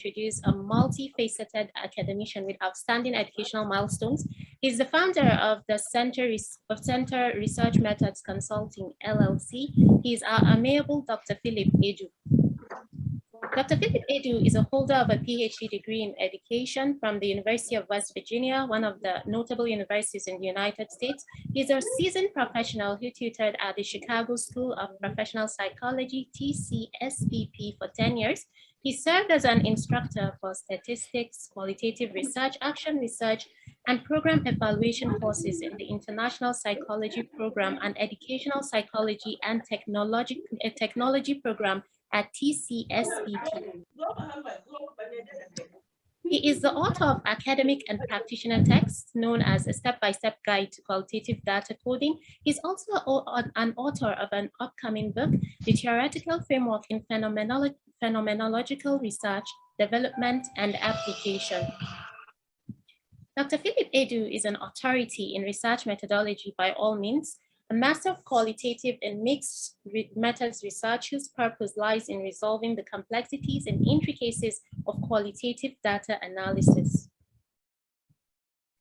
introduce a multifaceted academician with outstanding educational milestones. He's the founder of the Center Research Methods Consulting, LLC. He's our amiable Dr. Philip Edu. Dr. Philip Edu is a holder of a PhD degree in education from the University of West Virginia, one of the notable universities in the United States. He's a seasoned professional who tutored at the Chicago School of Professional Psychology, TCSPP, for 10 years. He served as an instructor for statistics, qualitative research, action research, and program evaluation courses in the International Psychology Program and Educational Psychology and Technology Program at TCSPP. He is the author of academic and practitioner texts known as A Step-by-Step Guide to Qualitative Data Coding. He's also an author of an upcoming book, The Theoretical Framework in Phenomenological Research, Development, and Application. Dr. Philip Edu is an authority in research methodology by all means, a master of qualitative and mixed methods research whose purpose lies in resolving the complexities and intricacies of qualitative data analysis.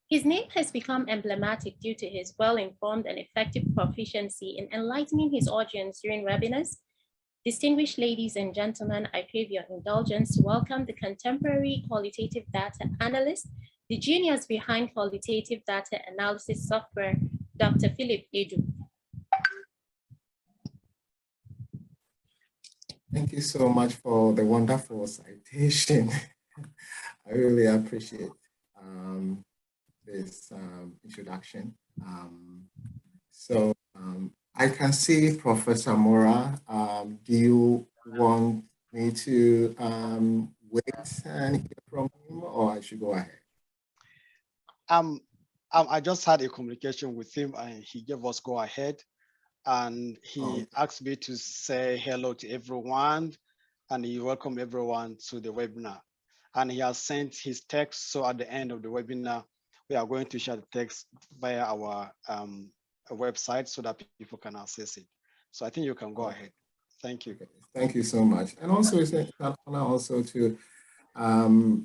His name has become emblematic due to his well-informed and effective proficiency in enlightening his audience during webinars. Distinguished ladies and gentlemen, I crave your indulgence to welcome the contemporary qualitative data analyst, the genius behind qualitative data analysis software, Dr. Philip Edu. Thank you so much for the wonderful citation. I really appreciate this introduction. I can see Professor Mora. Do you want me to wait and hear from him, or I should go ahead? I just had a communication with him and he gave us go ahead, and he asked me to say hello to everyone and he welcomed everyone to the webinar. And he has sent his text, so at the end of the webinar, we are going to share the text via our website so that people can access it. So I think you can go ahead. Thank you. Thank you so much. And also it's an honor also to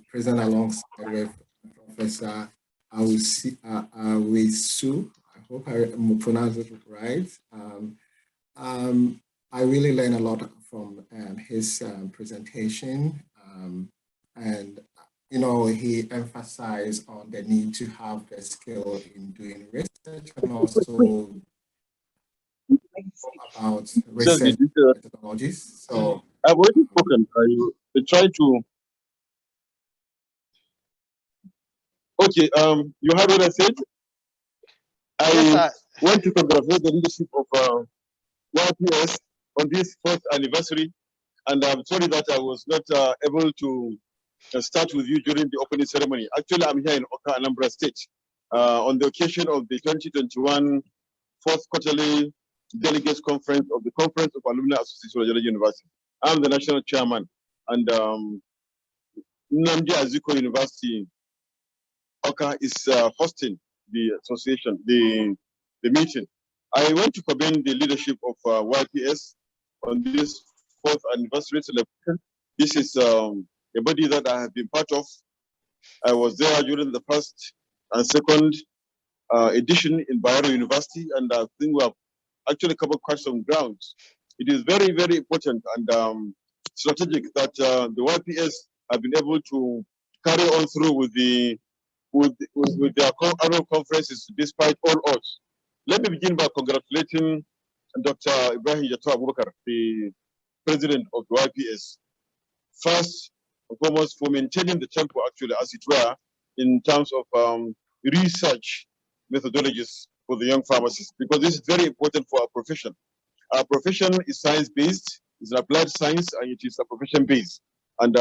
present alongside with Professor Awisu. I hope I pronounced it right. I really learned a lot from his presentation, and you know, he emphasized on the need to have the skill in doing research and also about research methodologies. So I've already spoken. I try to. Okay, you heard what I said? I want to congratulate the leadership of YPS on this fourth anniversary, and I'm sorry that I was not able to start with you during the opening ceremony. Actually, I'm here in Oka, Anambra State, on the occasion of the 2021 fourth quarterly delegates conference of the Conference of Alumni Association of Georgia University. I'm the national chairman, and Nnamdi Azikiwe University Oka is hosting the association, the meeting. I want to commend the leadership of YPS on this fourth anniversary celebration. This is a body that I have been part of. I was there during the first and second edition in Bayero University, and I think we have actually covered quite some grounds. It is very, very important and strategic that the YPS have been able to carry on through with their annual conferences despite all odds. Let me begin by congratulating Dr. Ibrahim Jato Abubakar, the president of the YPS. First and foremost, for maintaining the tempo, actually, as it were, in terms of research methodologies for the young pharmacists, because this is very important for our profession. Our profession is science-based, it's an applied science, and it is a profession-based. And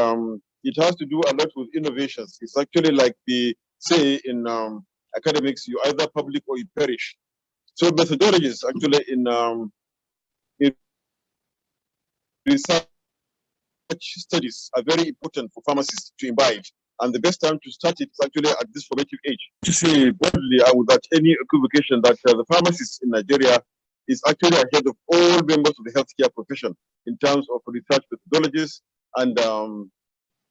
it has to do a lot with innovations. It's actually like they say in academics, you either public or you perish. So methodologies actually in research studies are very important for pharmacists to imbibe. And the best time to start it is actually at this formative age. To say boldly and without any equivocation that the pharmacists in Nigeria is actually ahead of all members of the healthcare profession in terms of research methodologies and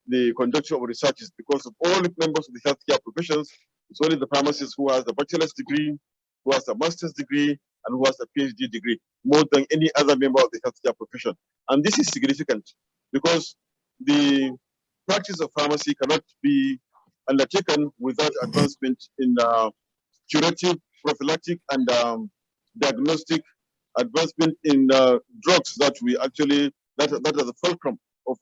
the conduction of researches, because of all the members of the healthcare professions, it's only the pharmacist who has a bachelor's degree, who has a master's degree, and who has a PhD degree, more than any other member of the healthcare profession. And this is significant because the practice of pharmacy cannot be undertaken without advancement in curative, prophylactic, and diagnostic advancement in drugs that we actually, that are the fulcrum of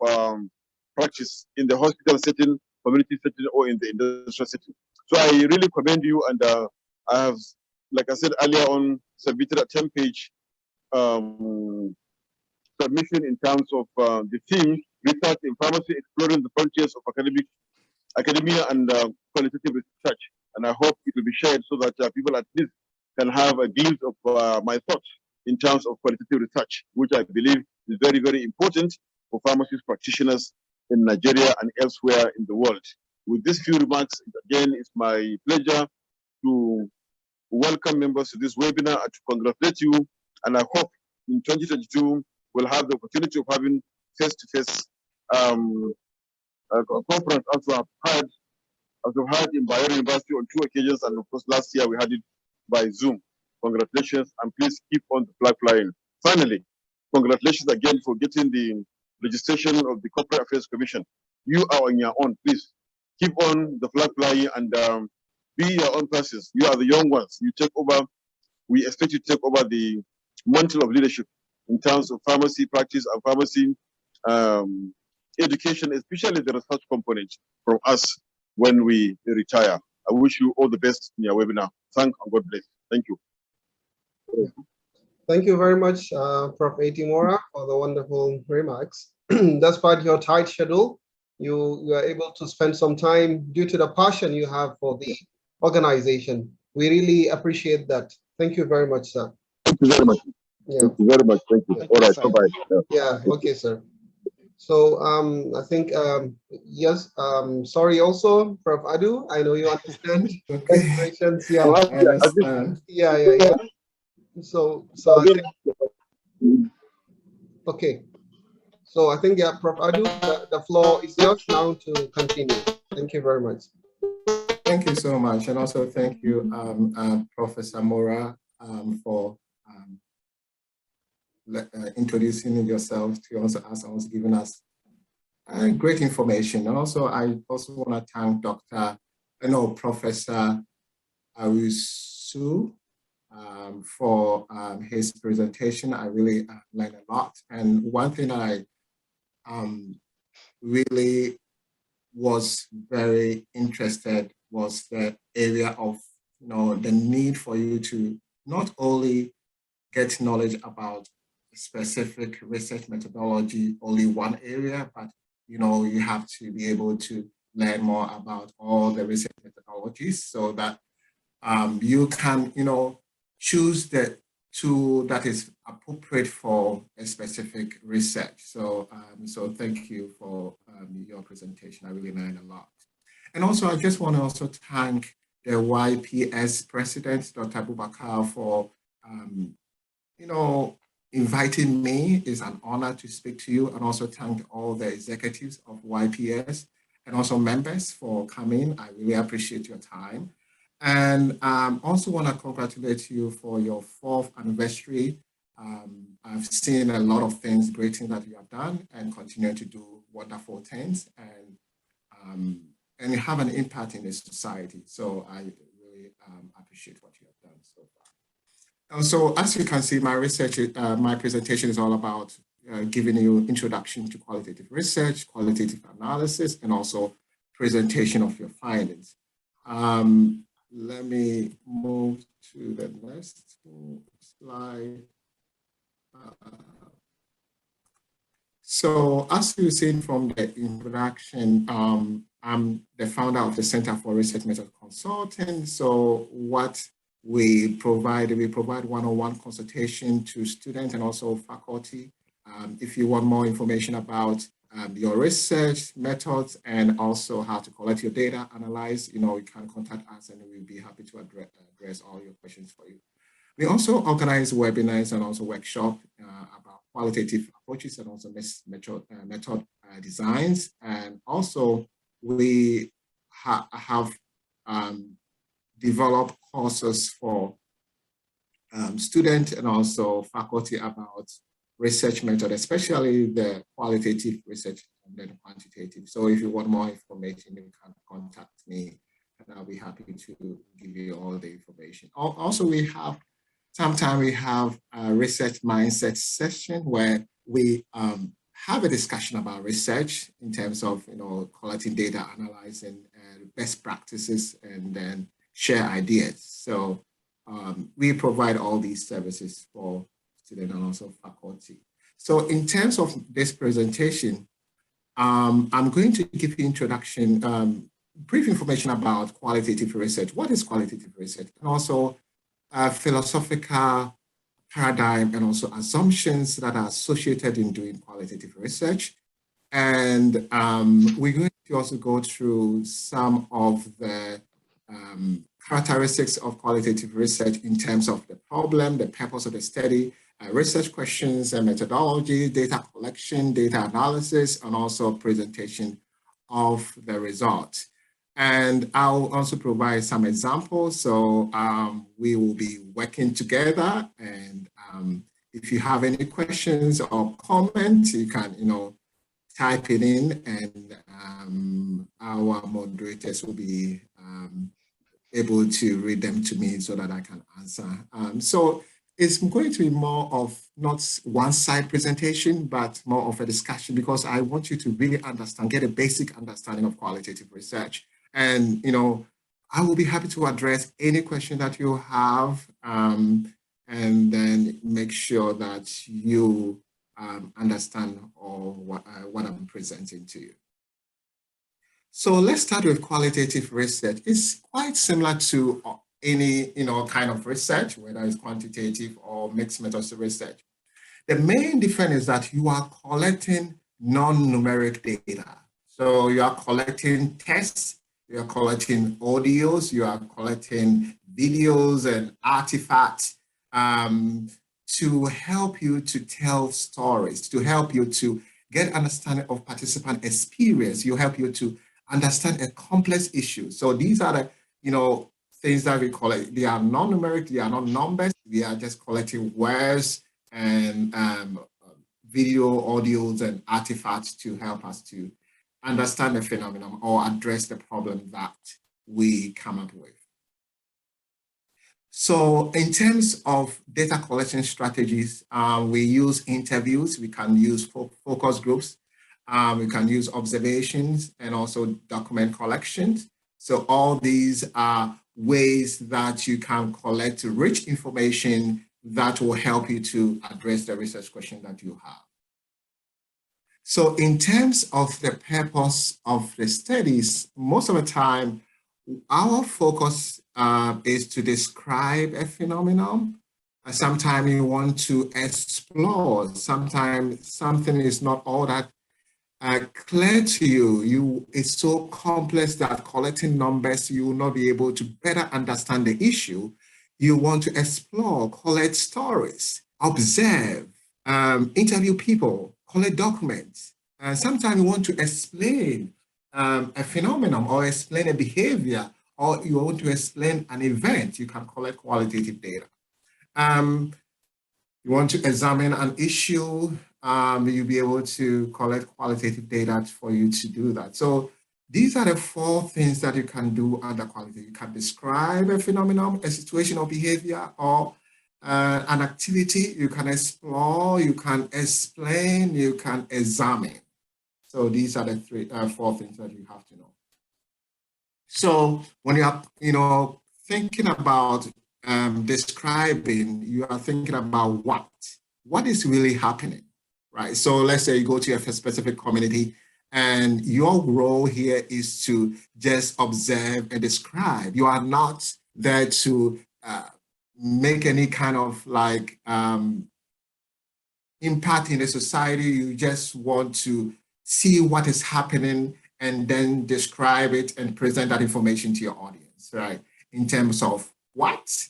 practice in the hospital setting, community setting, or in the industrial setting. So I really commend you, and I have, like I said earlier on, submitted a 10-page submission in terms of the theme, research in pharmacy, exploring the frontiers of academia and qualitative research. And I hope it will be shared so that people at least can have a glimpse of my thoughts in terms of qualitative research, which I believe is very, very important for pharmacist practitioners in Nigeria and elsewhere in the world. With these few remarks, again, it's my pleasure to welcome members to this webinar and to congratulate you. And I hope in 2022, we'll have the opportunity of having face-to-face conference as we've had in Bayero University on 2 occasions, and of course last year we had it by Zoom. Congratulations, and please keep on the flag flying. Finally, congratulations again for getting the registration of the Corporate Affairs Commission. You are on your own. Please keep on the flag flying and be your own persons. You are the young ones. You take over. We expect you to take over the mantle of leadership in terms of pharmacy practice and pharmacy education, especially the research component from us when we retire. I wish you all the best in your webinar. Thank and God bless. Thank you. Thank you very much, Prof. Etimora, for the wonderful remarks. Despite your tight schedule, you are able to spend some time due to the passion you have for the organization. We really appreciate that. Thank you very much, sir. Thank you very much. Yeah. Thank you very much. Thank you. All right. Bye-bye. Yeah. Okay, sir. So I think, yes, sorry also, Prof. Adu, I know you understand. Okay. Yeah. I understand. Yeah. So I think, okay. So I think, yeah, Prof. Adu, the floor is yours now to continue. Thank you very much. Thank you so much. And also thank you, Professor Mora, for introducing yourself to also us and also giving us great information. And also, I also want to thank Professor Awusu for his presentation. I really learned a lot. And one thing that I really was very interested was the area of, the need for you to not only get knowledge about specific research methodology, only one area, but you have to be able to learn more about all the research methodologies so that you can, choose the tool that is appropriate for a specific research. So, so thank you for your presentation. I really learned a lot. And also, I just want to also thank the YPS president, Dr. Abubakar, for, inviting me. It's an honor to speak to you, and also thank all the executives of YPS and also members for coming. I really appreciate your time. And also want to congratulate you for your 4th anniversary. I've seen a lot of things, great things that you have done, and continue to do wonderful things, and you have an impact in the society. So I really appreciate what you have done so far. And so as you can see, my research, my presentation is all about giving you introduction to qualitative research, qualitative analysis, and also presentation of your findings. Let me move to the next slide. So as you've seen from the introduction, I'm the founder of the Center for Research Method Consulting. So what we provide one-on-one consultation to students and also faculty. If you want more information about your research methods and also how to collect your data, analyze, you can contact us and we'll be happy to address all your questions for you. We also organize webinars and also workshops about qualitative approaches and also method designs. And also we have developed courses for students and also faculty about research method, especially the qualitative research and then quantitative. So if you want more information, you can contact me and I'll be happy to give you all the information. Also, sometimes we have a research mindset session where we have a discussion about research in terms of, collecting data, analyzing best practices, and then share ideas. So we provide all these services for students and also faculty. So in terms of this presentation, I'm going to give you introduction, brief information about qualitative research. What is qualitative research? And also philosophical paradigm and also assumptions that are associated in doing qualitative research. And we're going to also go through some of the characteristics of qualitative research in terms of the problem, the purpose of the study, research questions and methodology, data collection, data analysis, and also presentation of the results. And I'll also provide some examples. So we will be working together. And if you have any questions or comments, you can, type it in, and our moderators will be able to read them to me so that I can answer. So it's going to be more of not one side presentation, but more of a discussion, because I want you to really understand, get a basic understanding of qualitative research. And, I will be happy to address any question that you have, and then make sure that you understand all what I'm presenting to you. So let's start with qualitative research. It's quite similar to any, kind of research, whether it's quantitative or mixed methods research. The main difference is that you are collecting non-numeric data. So you are collecting tests, you are collecting audios, you are collecting videos and artifacts to help you to tell stories, to help you to get understanding of participant experience, you help you to understand a complex issue. So these are the, things that we collect. They are non-numeric, they are not numbers, we are just collecting words and video, audios, and artifacts to help us to understand the phenomenon or address the problem that we come up with. So in terms of data collection strategies, we use interviews, we can use focus groups, we can use observations and also document collections. So all these are ways that you can collect rich information that will help you to address the research question that you have. So in terms of the purpose of the studies, most of the time, our focus is to describe a phenomenon. Sometimes you want to explore. Sometimes something is not all that clear to you. It's so complex that collecting numbers, you will not be able to better understand the issue. You want to explore, collect stories, observe, interview people, collect documents. Sometimes you want to explain a phenomenon or explain a behavior, or you want to explain an event. You can collect qualitative data. You want to examine an issue, you'll be able to collect qualitative data for you to do that. So these are the 4 things that you can do under qualitative. You can describe a phenomenon, a situation or behavior, or an activity. You can explore, you can explain, you can examine. So these are the 4 things that you have to know. So when you are, thinking about describing, you are thinking about what is really happening, right? So let's say you go to a specific community and your role here is to just observe and describe. You are not there to make any kind of like impact in the society. You just want to see what is happening and then describe it and present that information to your audience, right? In terms of what,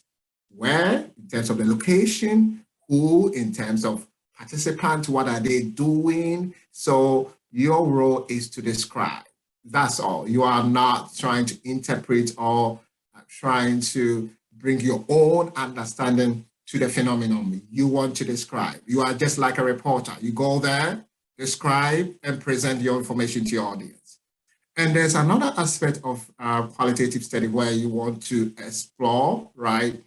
where, in terms of the location, who, in terms of participants, what are they doing? So your role is to describe. That's all. You are not trying to interpret or trying to bring your own understanding to the phenomenon. You want to describe. You are just like a reporter. You go there, describe, and present your information to your audience. And there's another aspect of qualitative study where you want to explore, right?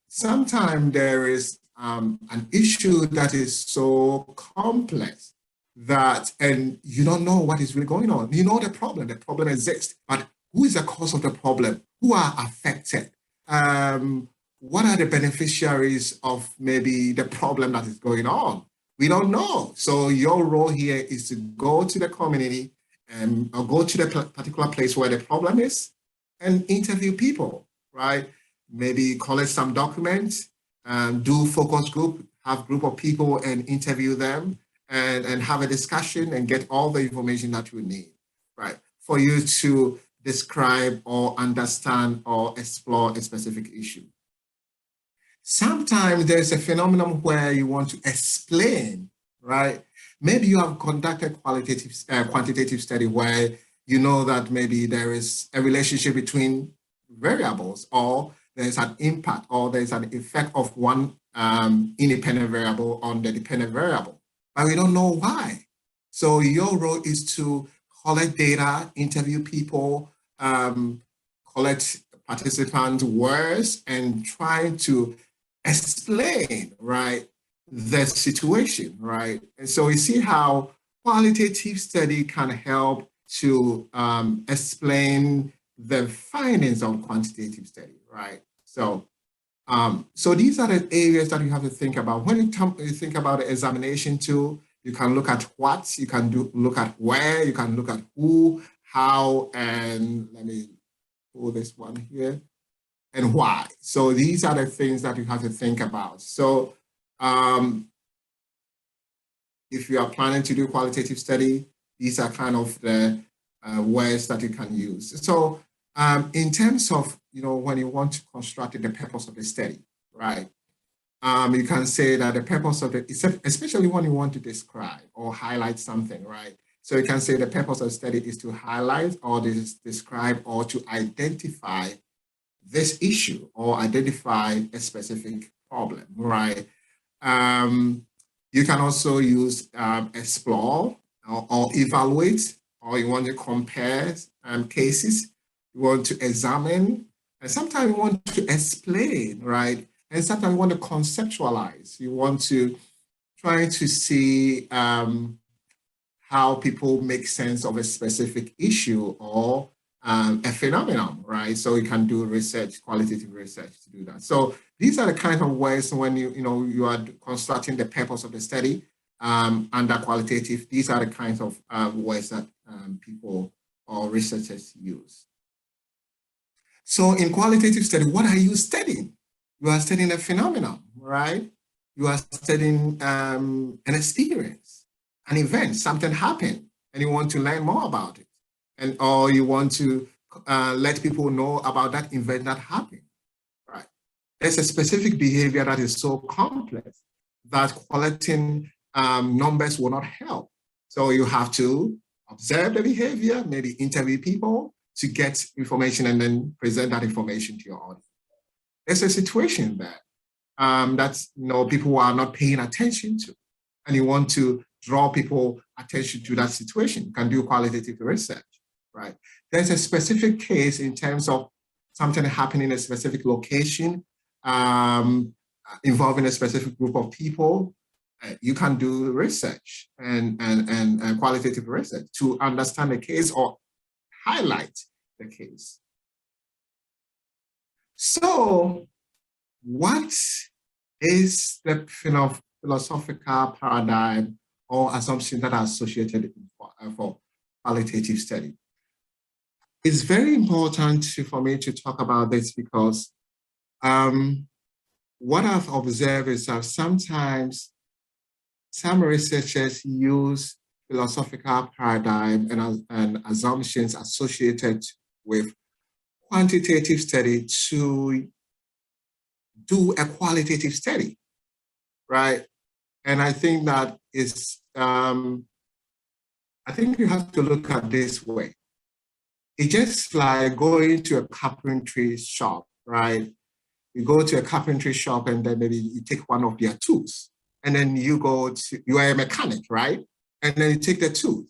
Sometimes there is an issue that is so complex that, and you don't know what is really going on. You know the problem exists, but who is the cause of the problem? Who are affected? What are the beneficiaries of maybe the problem that is going on? We don't know. So your role here is to go to the community or go to the particular place where the problem is and interview people, right? Maybe collect some documents, do focus group, have group of people and interview them and have a discussion and get all the information that you need, right? For you to describe or understand or explore a specific issue. Sometimes there's a phenomenon where you want to explain, right? Maybe you have conducted quantitative study where you know that maybe there is a relationship between variables, or there's an impact, or there's an effect of one independent variable on the dependent variable, but we don't know why. So your role is to collect data, interview people, collect participants' words, and try to explain, right, the situation, right? And so we see how qualitative study can help to explain the findings of quantitative study, right? So, so these are the areas that you have to think about. When you think about the examination tool, you can look at what, you can look at where, you can look at who, how, and let me pull this one here, and why. So these are the things that you have to think about. So if you are planning to do qualitative study, these are kind of the words that you can use. So in terms of, when you want to construct the purpose of the study, right? You can say that the purpose of it, especially when you want to describe or highlight something, right? So you can say the purpose of the study is to highlight or describe or to identify this issue or identify a specific problem, right? You can also use explore or evaluate, or you want to compare cases, you want to examine, and sometimes you want to explain, right? And sometimes you want to conceptualize. You want to try to see how people make sense of a specific issue or a phenomenon, right? So you can do research, qualitative research to do that. So these are the kind of ways when you are constructing the purpose of the study under qualitative. These are the kinds of ways that people or researchers use. So in qualitative study, what are you studying? You are studying a phenomenon, right? You are studying an experience, an event, something happened, and you want to learn more about it. Or you want to let people know about that event that happened, right? There's a specific behavior that is so complex that collecting numbers will not help. So you have to observe the behavior, maybe interview people to get information and then present that information to your audience. There's a situation there that people are not paying attention to, and you want to draw people attention to that situation. You can do qualitative research, right? There's a specific case in terms of something happening in a specific location, involving a specific group of people. You can do research and qualitative research to understand the case or highlight the case. So what is the philosophical paradigm or assumptions that are associated for qualitative study? It's very important for me to talk about this because what I've observed is that sometimes some researchers use philosophical paradigm and assumptions associated with quantitative study to do a qualitative study, right? And I think that is, I think you have to look at this way. It's just like going to a carpentry shop, right? You go to a carpentry shop and then maybe you take one of their tools, and then you are a mechanic, right? And then you take the tool,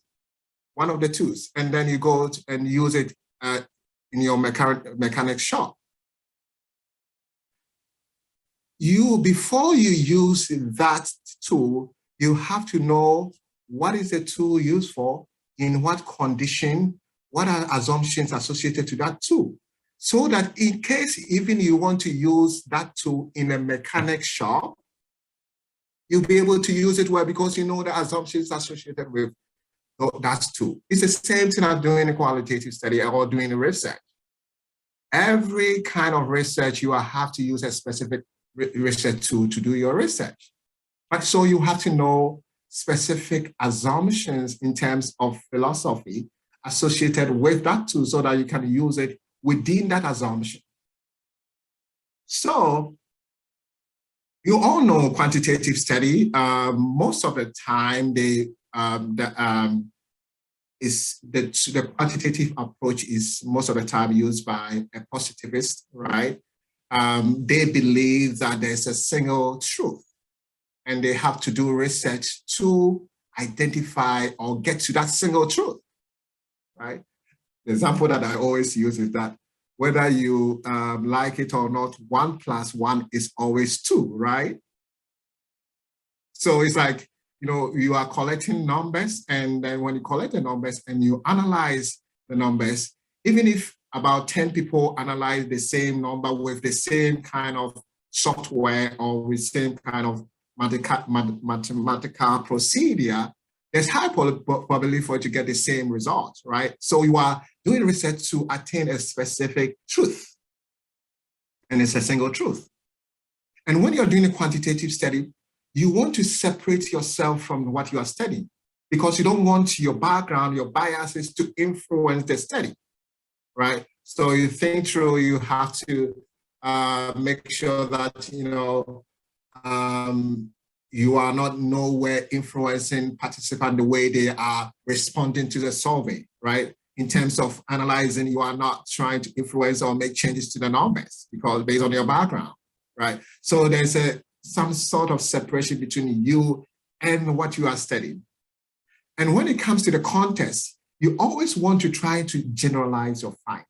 one of the tools, and then you go and use it in your mechanic shop. Before you use that tool, you have to know what is the tool used for, in what condition, what are assumptions associated to that tool, so that in case even you want to use that tool in a mechanic shop, you'll be able to use it well because you know the assumptions associated with that tool. It's the same thing as doing a qualitative study or doing research. Every kind of research, you have to use a specific research tool to do your research. But so you have to know specific assumptions in terms of philosophy associated with that tool so that you can use it within that assumption. So you all know quantitative study. Most of the time, the quantitative approach is most of the time used by a positivist, right? They believe that there's a single truth, and they have to do research to identify or get to that single truth, right? The example that I always use is that whether you like it or not, 1 + 1 is always 2, right? So it's like, you are collecting numbers, and then when you collect the numbers and you analyze the numbers, even if about 10 people analyze the same number with the same kind of software or with the same kind of mathematical procedure, there's high probability for you to get the same results, right? So you are doing research to attain a specific truth, and it's a single truth. And when you're doing a quantitative study, you want to separate yourself from what you are studying, because you don't want your background, your biases to influence the study, right? So you think through, you have to make sure that, you are not nowhere influencing participants the way they are responding to the survey, right? In terms of analyzing, you are not trying to influence or make changes to the numbers because based on your background, right? So there's some sort of separation between you and what you are studying. And when it comes to the context, you always want to try to generalize your find,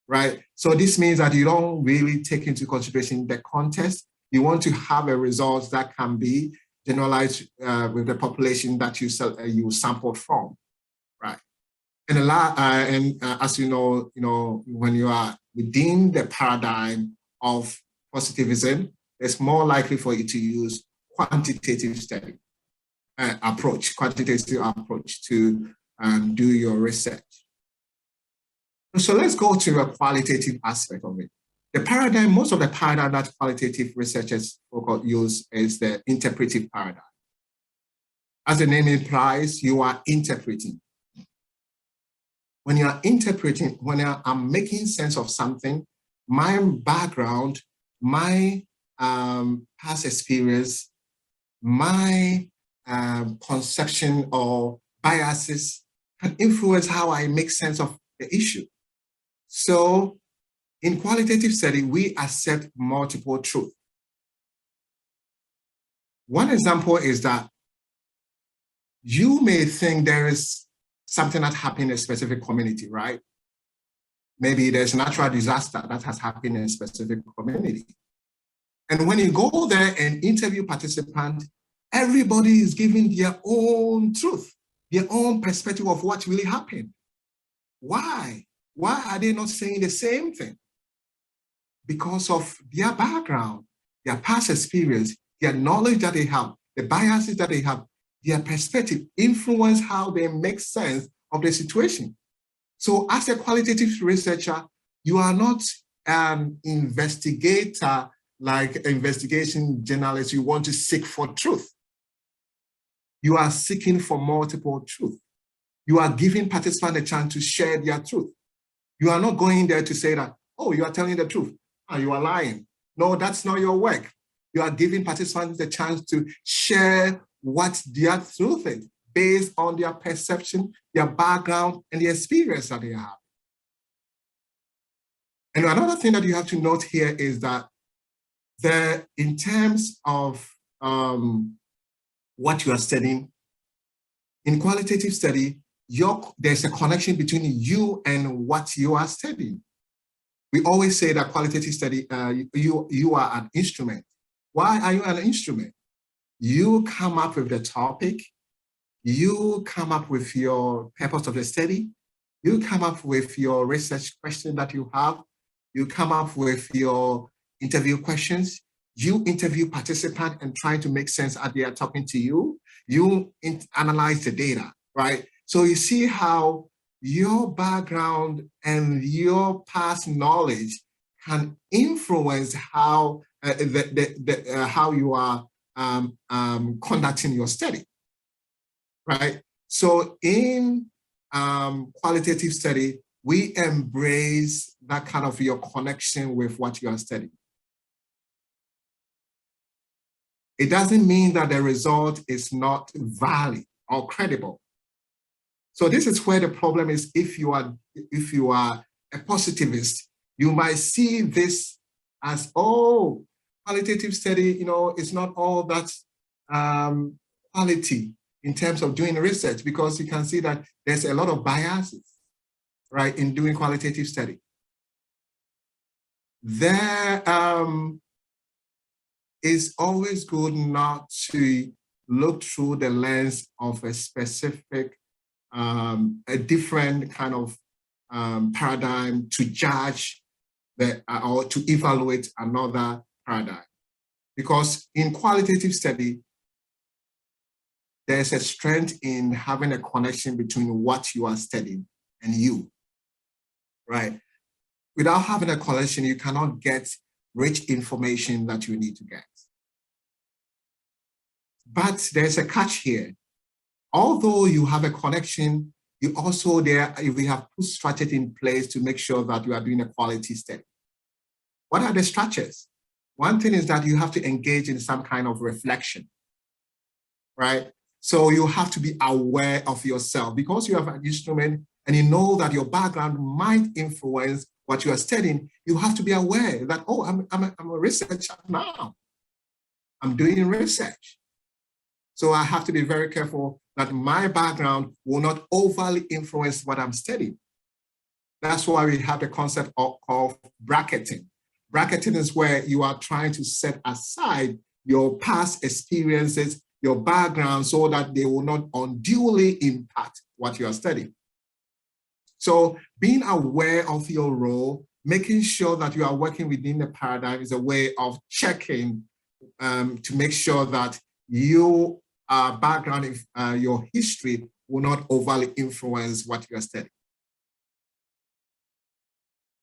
right? So this means that you don't really take into consideration the context. You want to have a result that can be generalized with the population that you sampled from, right? And as you know, when you are within the paradigm of positivism, it's more likely for you to use quantitative study quantitative approach to do your research. So let's go to a qualitative aspect of it. The paradigm, most of the paradigm that qualitative researchers use is the interpretive paradigm. As the name implies, you are interpreting. When you are interpreting, when I'm making sense of something, my background, my past experience, my conception or biases can influence how I make sense of the issue. So in qualitative study, we accept multiple truths. One example is that you may think there is something that happened in a specific community, right? Maybe there's a natural disaster that has happened in a specific community. And when you go there and interview participants, everybody is giving their own truth, their own perspective of what really happened. Why? Why are they not saying the same thing? Because of their background, their past experience, their knowledge that they have, the biases that they have, their perspective influence how they make sense of the situation. So as a qualitative researcher, you are not an investigator like an investigation journalist. You want to seek for truth. You are seeking for multiple truth. You are giving participants a chance to share their truth. You are not going there to say that, oh, you are telling the truth. Oh, you are lying. No, that's not your work. You are giving participants the chance to share what their truth is based on their perception, their background, and the experience that they have. And another thing that you have to note here is that in terms of what you are studying, in qualitative study, there's a connection between you and what you are studying. We always say that qualitative study, you are an instrument. Why are you an instrument? You come up with the topic, you come up with your purpose of the study, you come up with your research question that you have, you come up with your interview questions, you interview participants and try to make sense as they are talking to you, you analyze the data, right? So you see how your background and your past knowledge can influence how how you are conducting your study, right? So in qualitative study, we embrace that kind of your connection with what you are studying. It doesn't mean that the result is not valid or credible. So this is where the problem is. If you are a positivist, you might see this as, oh, qualitative study, you know, it's not all that quality in terms of doing research, because you can see that there's a lot of biases, right, in doing qualitative study. There is always good not to look through the lens of a specific, a different kind of paradigm to judge or to evaluate another paradigm. Because in qualitative study, there's a strength in having a connection between what you are studying and you, right? Without having a connection, you cannot get rich information that you need to get. But there's a catch here. Although you have a connection, you also we have put strategy in place to make sure that you are doing a quality study. What are the structures? One thing is that you have to engage in some kind of reflection, right? So you have to be aware of yourself, because you have an instrument and you know that your background might influence what you are studying. You have to be aware that, oh, I'm a researcher now. I'm doing research. So I have to be very careful that my background will not overly influence what I'm studying. That's why we have the concept of bracketing. Bracketing is where you are trying to set aside your past experiences, your background, so that they will not unduly impact what you are studying. So being aware of your role, making sure that you are working within the paradigm is a way of checking to make sure that you background, your history will not overly influence what you are studying.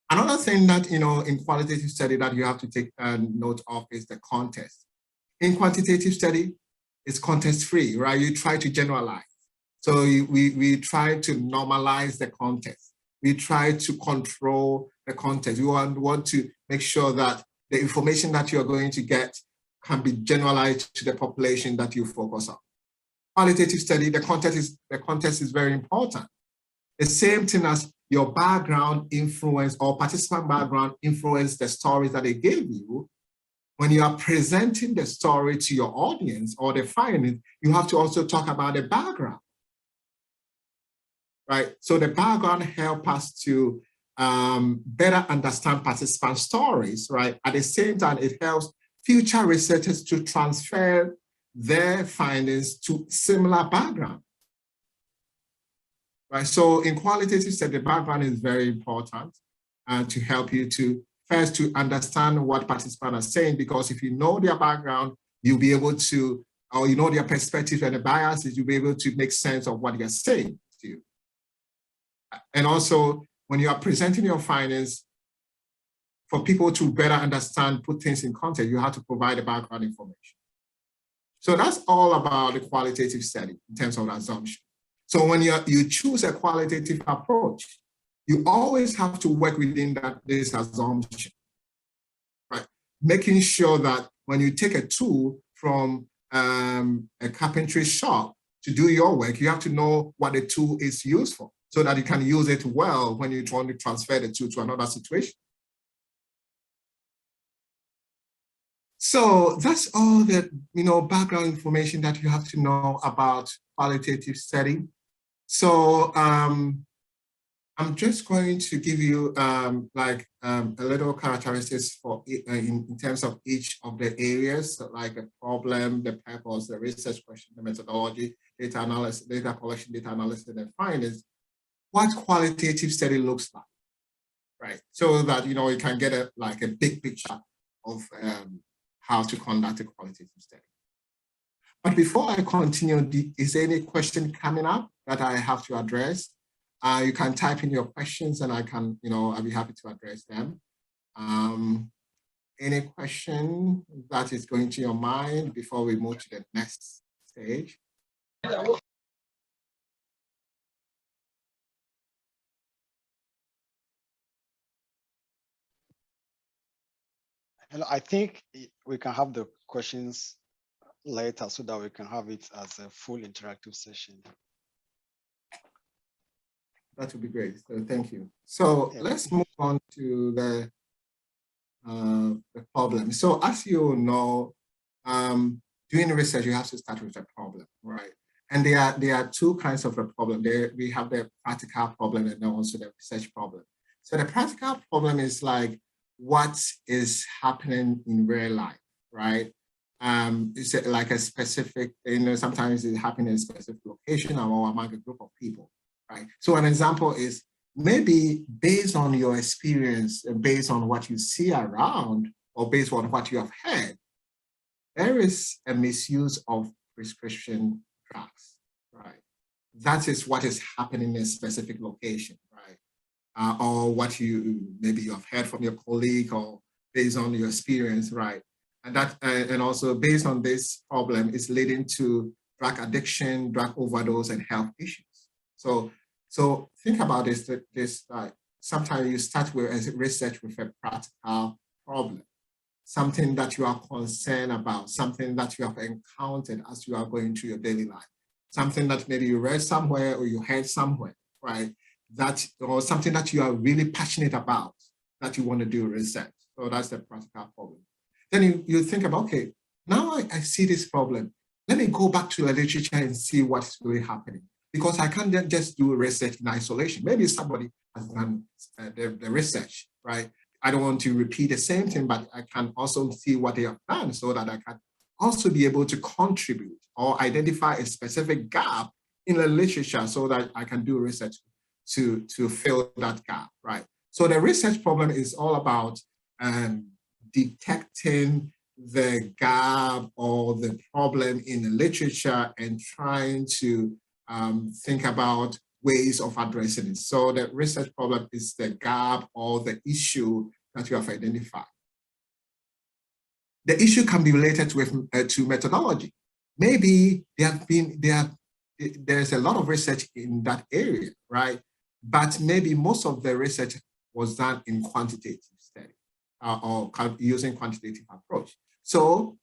Another thing that, you know, in qualitative study that you have to take note of is the context. In quantitative study, it's context-free, right? You try to generalize. So we try to normalize the context. We try to control the context. We want to make sure that the information that you're going to get can be generalized to the population that you focus on. Qualitative study, the context is very important. The same thing as your background influence or participant background influence the stories that they gave you. When you are presenting the story to your audience or the findings, you have to also talk about the background, right? So the background helps us to better understand participant stories, right? At the same time, it helps future researchers to transfer their findings to similar background, right? So in qualitative study, the background is very important to help you to first to understand what participants are saying, because if you know their background, you'll be able to, or you know their perspective and the biases, you'll be able to make sense of what they're saying to you. And also, when you are presenting your findings, for people to better understand, put things in context, you have to provide the background information. So that's all about the qualitative study in terms of assumption. So when you choose a qualitative approach, you always have to work within this assumption, right? making sure that when you take a tool from a carpentry shop to do your work, you have to know what the tool is used for so that you can use it well when you want to transfer the tool to another situation. So that's all the background information that you have to know about qualitative study. So I'm just going to give you a little characteristics for in terms of each of the areas, like the problem, the purpose, the research question, the methodology, data analysis, data collection, data analysis, and findings, what qualitative study looks like, right? So that you can get a big picture of how to conduct a qualitative study. But before I continue, is there any question coming up that I have to address? You can type in your questions and I can, I'll be happy to address them. Any question that is going to your mind before we move to the next stage? I think we can have the questions later so that we can have it as a full interactive session. That would be great. So thank you. So let's move on to the problem. So as you know, doing research, you have to start with a problem, right? And there are two kinds of a problem. We have the practical problem and then also the research problem. So the practical problem is like what is happening in real life, right? It's like a specific, sometimes it's happening in a specific location or among a group of people, right? So an example is maybe based on your experience, based on what you see around, or based on what you have heard, there is a misuse of prescription drugs, right? That is what is happening in a specific location, right? Or what maybe you have heard from your colleague or based on your experience, right? And that, and also based on this problem is leading to drug addiction, drug overdose, and health issues. So think about this, sometimes you start with research with a practical problem, something that you are concerned about, something that you have encountered as you are going through your daily life, something that maybe you read somewhere or you heard somewhere, right? Or something that you are really passionate about, that you want to do research. So that's the practical problem. Then you think about, okay, now I see this problem. Let me go back to the literature and see what's really happening. Because I can't just do research in isolation. Maybe somebody has done the research, right? I don't want to repeat the same thing, but I can also see what they have done so that I can also be able to contribute or identify a specific gap in the literature so that I can do research to fill that gap, right? So the research problem is all about detecting the gap or the problem in the literature and trying to think about ways of addressing it. So the research problem is the gap or the issue that you have identified. The issue can be related to methodology. Maybe there's a lot of research in that area, right? But maybe most of the research was done in quantitative study or using quantitative approach. So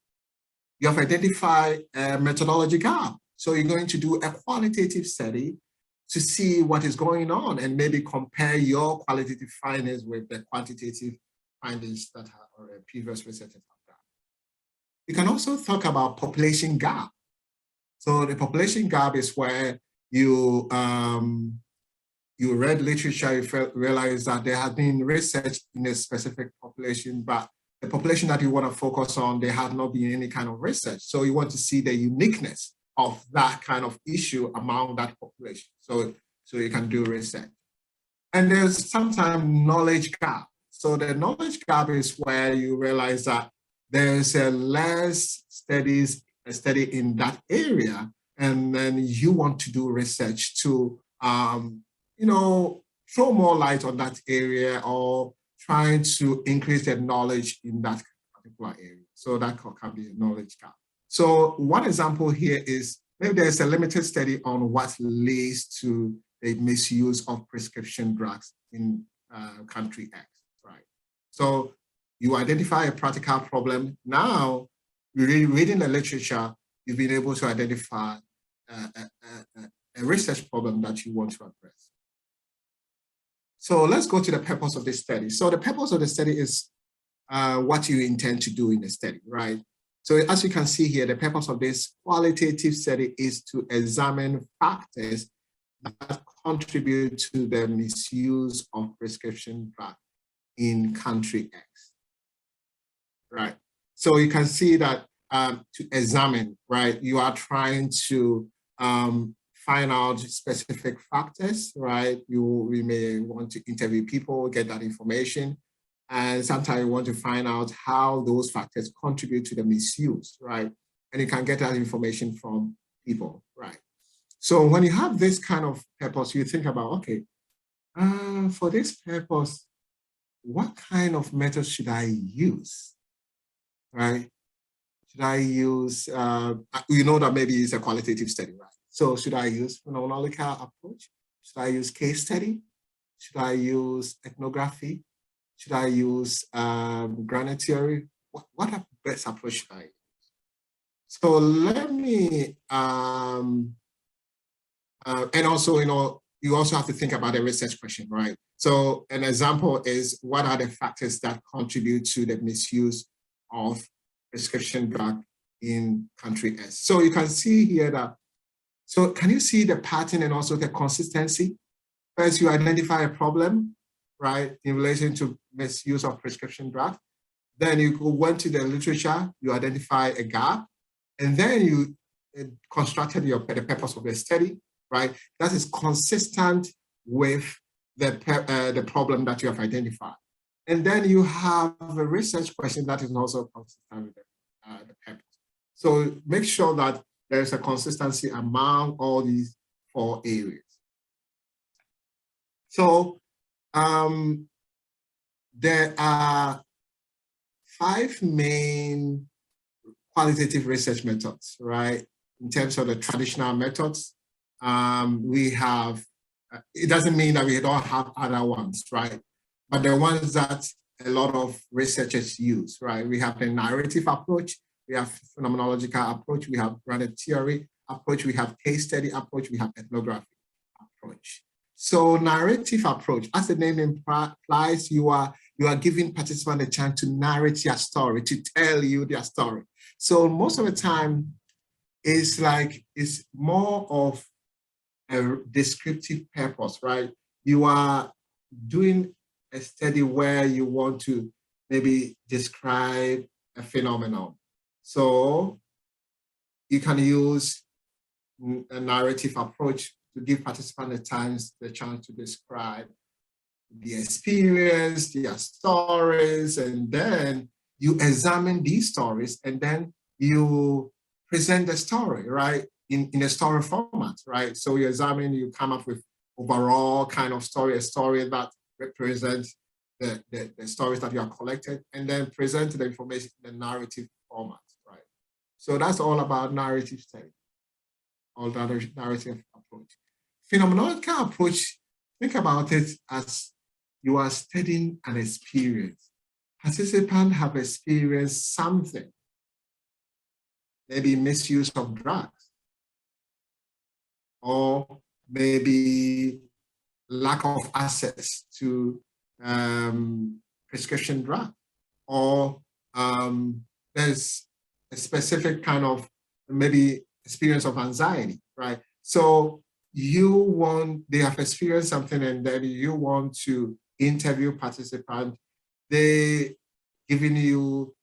you have identified a methodology gap. So you're going to do a qualitative study to see what is going on and maybe compare your qualitative findings with the quantitative findings that previous researchers have done. You can also talk about population gap. So the population gap is where you read literature, you realize that there has been research in a specific population, but the population that you want to focus on, there has not been any kind of research. So you want to see the uniqueness of that kind of issue among that population. So you can do research. And there's sometimes knowledge gap. So the knowledge gap is where you realize that there's a less study in that area, and then you want to do research to, throw more light on that area or trying to increase the knowledge in that particular area. So that can be a knowledge gap. So one example here is maybe there's a limited study on what leads to the misuse of prescription drugs in country X, right? So you identify a practical problem. Now, reading the literature, you've been able to identify a research problem that you want to address. So let's go to the purpose of this study. So the purpose of the study is what you intend to do in the study, right? So as you can see here, the purpose of this qualitative study is to examine factors that contribute to the misuse of prescription drugs in country X, right? So you can see that to examine, right, you are trying to find out specific factors, right? We may want to interview people, get that information, and sometimes you want to find out how those factors contribute to the misuse, right? And you can get that information from people, right? So when you have this kind of purpose, you think about, okay, for this purpose, what kind of method should I use, right? Should I use, you know that maybe it's a qualitative study, right? So should I use phenomenological approach? Should I use case study? Should I use ethnography? Should I use granite theory? What best approach should I use? So let me, and also, you also have to think about the research question, right? So an example is, what are the factors that contribute to the misuse of prescription drug in country S? So you can see here that, so can you see the pattern and also the consistency? First, you identify a problem, right, in relation to misuse of prescription drugs. Then you went to the literature, you identify a gap, and then you constructed the purpose of the study, right? That is consistent with the problem that you have identified. And then you have a research question that is also consistent with the purpose. So make sure that there is a consistency among all these 4 areas. So there are 5 main qualitative research methods, right? In terms of the traditional methods, we have, it doesn't mean that we don't have other ones, right? But the ones that a lot of researchers use, right? We have the narrative approach, we have phenomenological approach, we have granite theory approach, we have case study approach, we have ethnography approach. So narrative approach, as the name implies, you are giving participants a chance to narrate their story, to tell you their story. So most of the time, it's more of a descriptive purpose, right? You are doing a study where you want to maybe describe a phenomenon. So you can use a narrative approach to give participants the chance to describe the experience, their stories, and then you examine these stories, and then you present the story, right, in a story format, right? So you examine, you come up with overall kind of story, a story that represents the stories that you have collected, and then present the information in the narrative format, right? So that's all about narrative study, all that narrative approach. Phenomenological approach, think about it as you are studying an experience. Participants have experienced something, maybe misuse of drugs, or maybe lack of access to prescription drugs, or there's a specific kind of maybe experience of anxiety, right? So they have experienced something, and then you want to interview participants. They giving you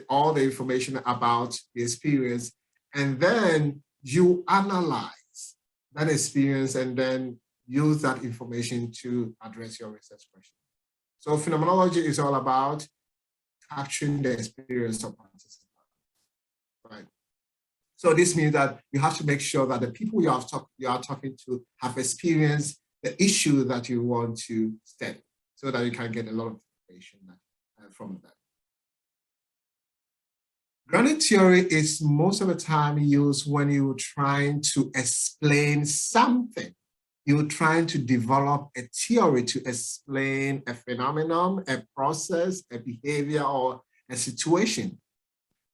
all the information about the experience, and then you analyze that experience and then use that information to address your research question. So phenomenology is all about capturing the experience of participants, right? So this means that you have to make sure that the people you are talking to have experienced the issue that you want to study, so that you can get a lot of information from that. Granite theory is most of the time used when you're trying to explain something you're trying to develop a theory to explain a phenomenon, a process, a behavior, or a situation.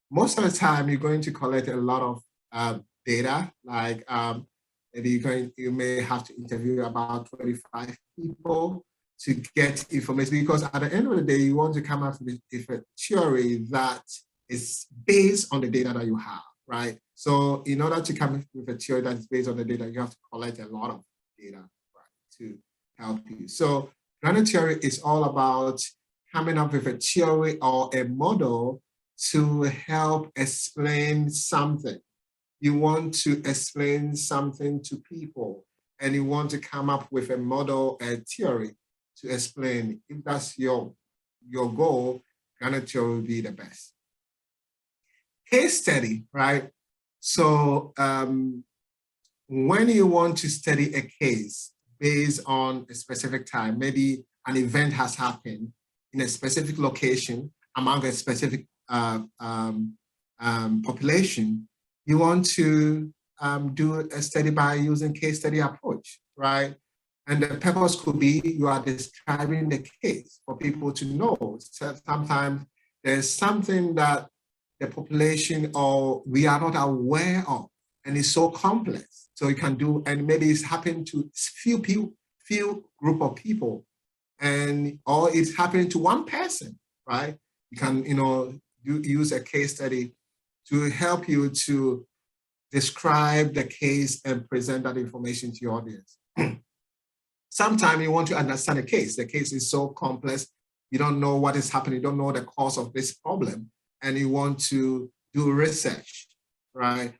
Most of the time, you're going to collect a lot of data, like maybe you may have to interview about 25 people to get information, because at the end of the day, you want to come up with a theory that is based on the data that you have, right? So in order to come up with a theory that is based on the data, you have to collect a lot of data, right, to help you. So random theory is all about coming up with a theory or a model to help explain something. You want to explain something to people, and you want to come up with a model, a theory to explain. If that's your goal, random theory will be the best. Case study, right? So when you want to study a case based on a specific time, maybe an event has happened in a specific location among a specific population, you want to do a study by using case study approach, right? And the purpose could be you are describing the case for people to know. So sometimes there's something that the population or we are not aware of, and it's so complex. So you can do, and maybe it's happened to few group of people, and or it's happening to one person, right? You can, use a case study to help you to describe the case and present that information to your audience. Sometimes you want to understand a case. The case is so complex, you don't know what is happening, you don't know the cause of this problem, and you want to do research, right,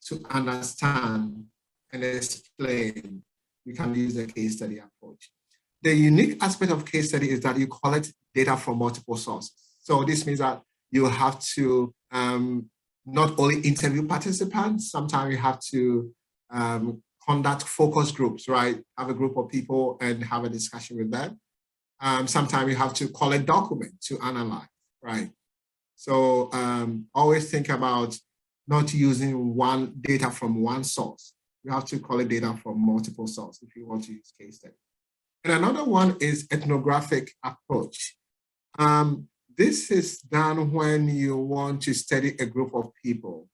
to understand and explain. You can use the case study approach. The unique aspect of case study is that you collect data from multiple sources. So this means that you have to not only interview participants, sometimes you have to conduct focus groups, right? Have a group of people and have a discussion with them. Sometimes you have to collect documents to analyze, right? So always think about not using one data from one source. You have to collect data from multiple sources if you want to use case study. And another one is ethnographic approach. This is done when you want to study a group of people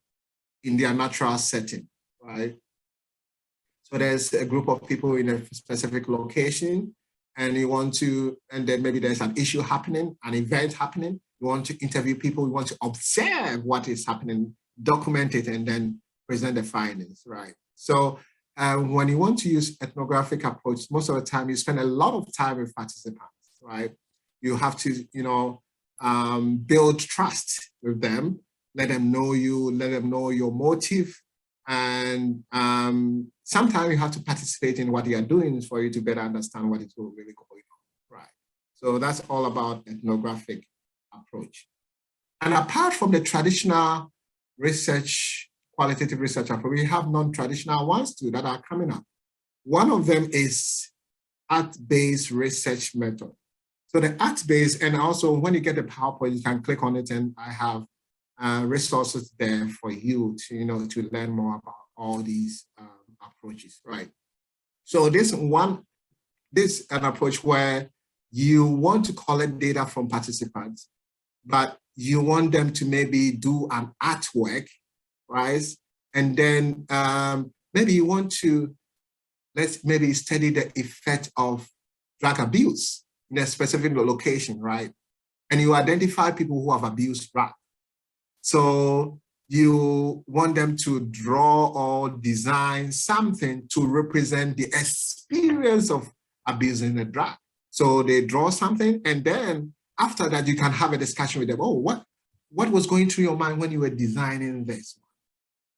in their natural setting, right? So there's a group of people in a specific location, and you want to, and then maybe there's an issue happening, an event happening. You want to interview people, you want to observe what is happening, document it, and then present the findings, right? So when you want to use ethnographic approach, most of the time you spend a lot of time with participants, right? You have to, build trust with them, let them know you, let them know your motive, and sometimes you have to participate in what they are doing for you to better understand what is really going on, right? So that's all about ethnographic approach. And apart from the traditional research, qualitative research approach, we have non-traditional ones too that are coming up. One of them is art-based research method. So the art-based, and also when you get the PowerPoint, you can click on it, and I have resources there for you to, to learn more about all these approaches, right? So this an approach where you want to collect data from participants, but you want them to maybe do an artwork, right? And then maybe you want to, let's maybe study the effect of drug abuse in a specific location, right? And you identify people who have abused drugs. So you want them to draw or design something to represent the experience of abusing the drug. So they draw something, and then after that, you can have a discussion with them. Oh, what was going through your mind when you were designing this?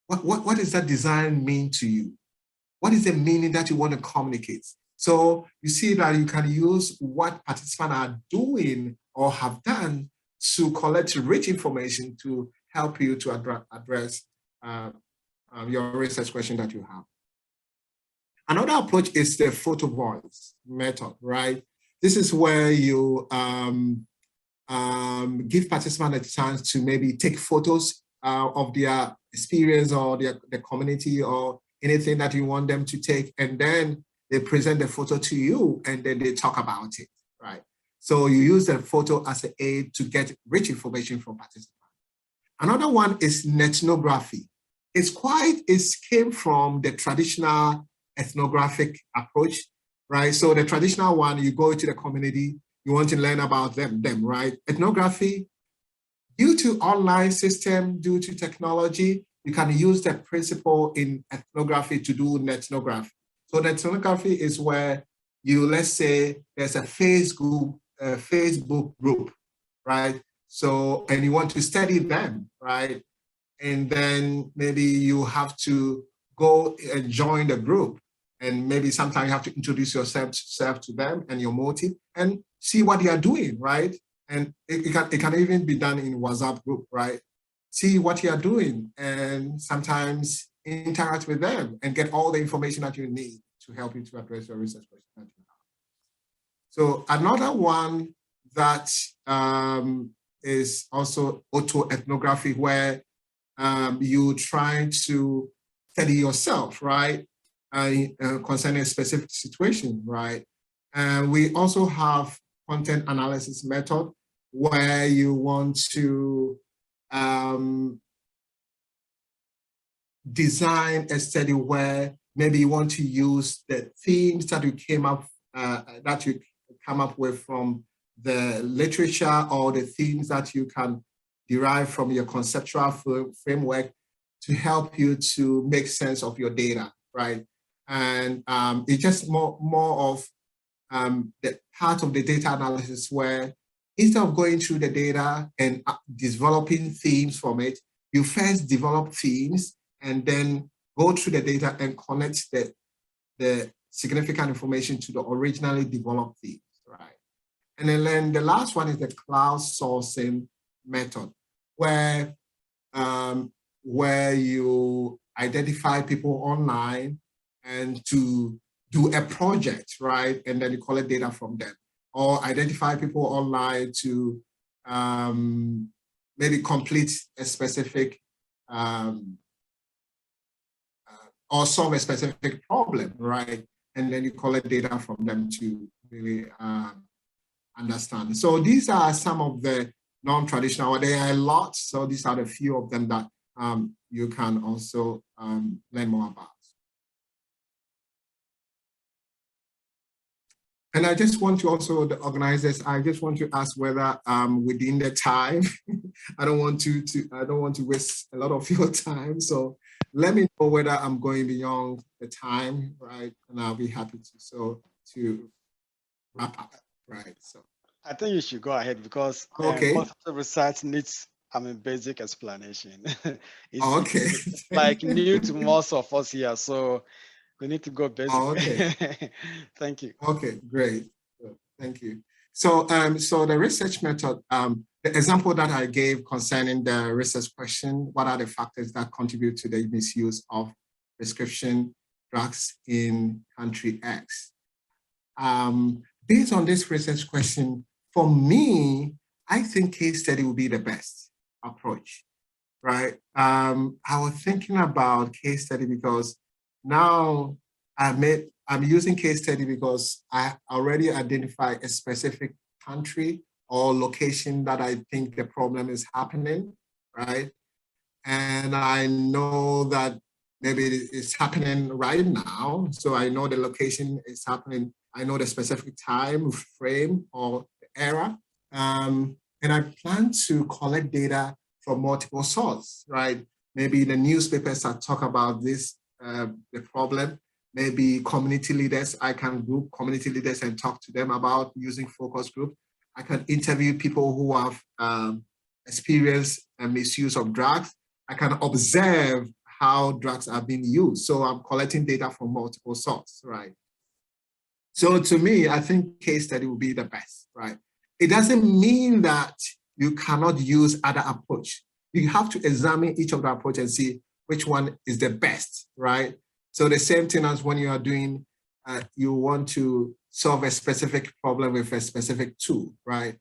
What does that design mean to you? What is the meaning that you want to communicate? So you see that you can use what participants are doing or have done to collect rich information to help you to address your research question that you have. Another approach is the photo voice method, right? This is where you give participants a chance to maybe take photos of their experience or the community or anything that you want them to take, and then they present the photo to you, and then they talk about it, right? So you use the photo as an aid to get rich information from participants. Another one is ethnography. It came from the traditional ethnographic approach, right? So the traditional one, you go to the community, you want to learn about them, right? Ethnography, due to online system, due to technology, you can use the principle in ethnography to do ethnography. So the ethnography is where you, let's say there's a Facebook group, right? So, and you want to study them, right? And then maybe you have to go and join the group. And maybe sometimes you have to introduce yourself to them and your motive and see what they are doing, right? And it can even be done in WhatsApp group, right? See what you are doing and sometimes interact with them and get all the information that you need to help you to address your research question that you have. So another one that is also autoethnography, where you try to study yourself, right? Concerning a specific situation, right? And we also have content analysis method, where you want to design a study where maybe you want to use the themes that you come up with from the literature, or the themes that you can derive from your conceptual framework to help you to make sense of your data, right? And it's just more of the part of the data analysis where instead of going through the data and developing themes from it, you first develop themes and then go through the data and connect the significant information to the originally developed themes, right? And then the last one is the cloud sourcing method, where you identify people online and to do a project, right? And then you collect data from them, or identify people online to maybe complete a specific or solve a specific problem, right? And then you collect data from them to really understand. So these are some of the non-traditional, there are a lot. So these are the few of them that you can also learn more about. And I just want to also, the organizers, I just want to ask whether within the time, I don't want to waste a lot of your time. So let me know whether I'm going beyond the time, right? And I'll be happy to wrap up, right? So I think you should go ahead, because okay. qualitative research needs basic explanation. It's Okay. like new to most of us here, so we need to go basic. Okay. Thank you. Okay, great. Thank you. So, so the research method, the example that I gave concerning the research question, what are the factors that contribute to the misuse of prescription drugs in country X? Based on this research question, for me, I think case study would be the best approach, right? I was thinking about case study because now I'm using case study because I already identify a specific country or location that I think the problem is happening, right? And I know that maybe it's happening right now. So I know the location is happening. I know the specific time frame or the era. And I plan to collect data from multiple sources, right? Maybe the newspapers that talk about this, the problem. Maybe community leaders, I can group community leaders and talk to them about using focus group. I can interview people who have experienced a misuse of drugs. I can observe how drugs are being used. So I'm collecting data from multiple sources, right? So to me, I think case study will be the best, right? It doesn't mean that you cannot use other approach. You have to examine each of the approach and see which one is the best, right? So the same thing as when you are doing, you want to solve a specific problem with a specific tool, right?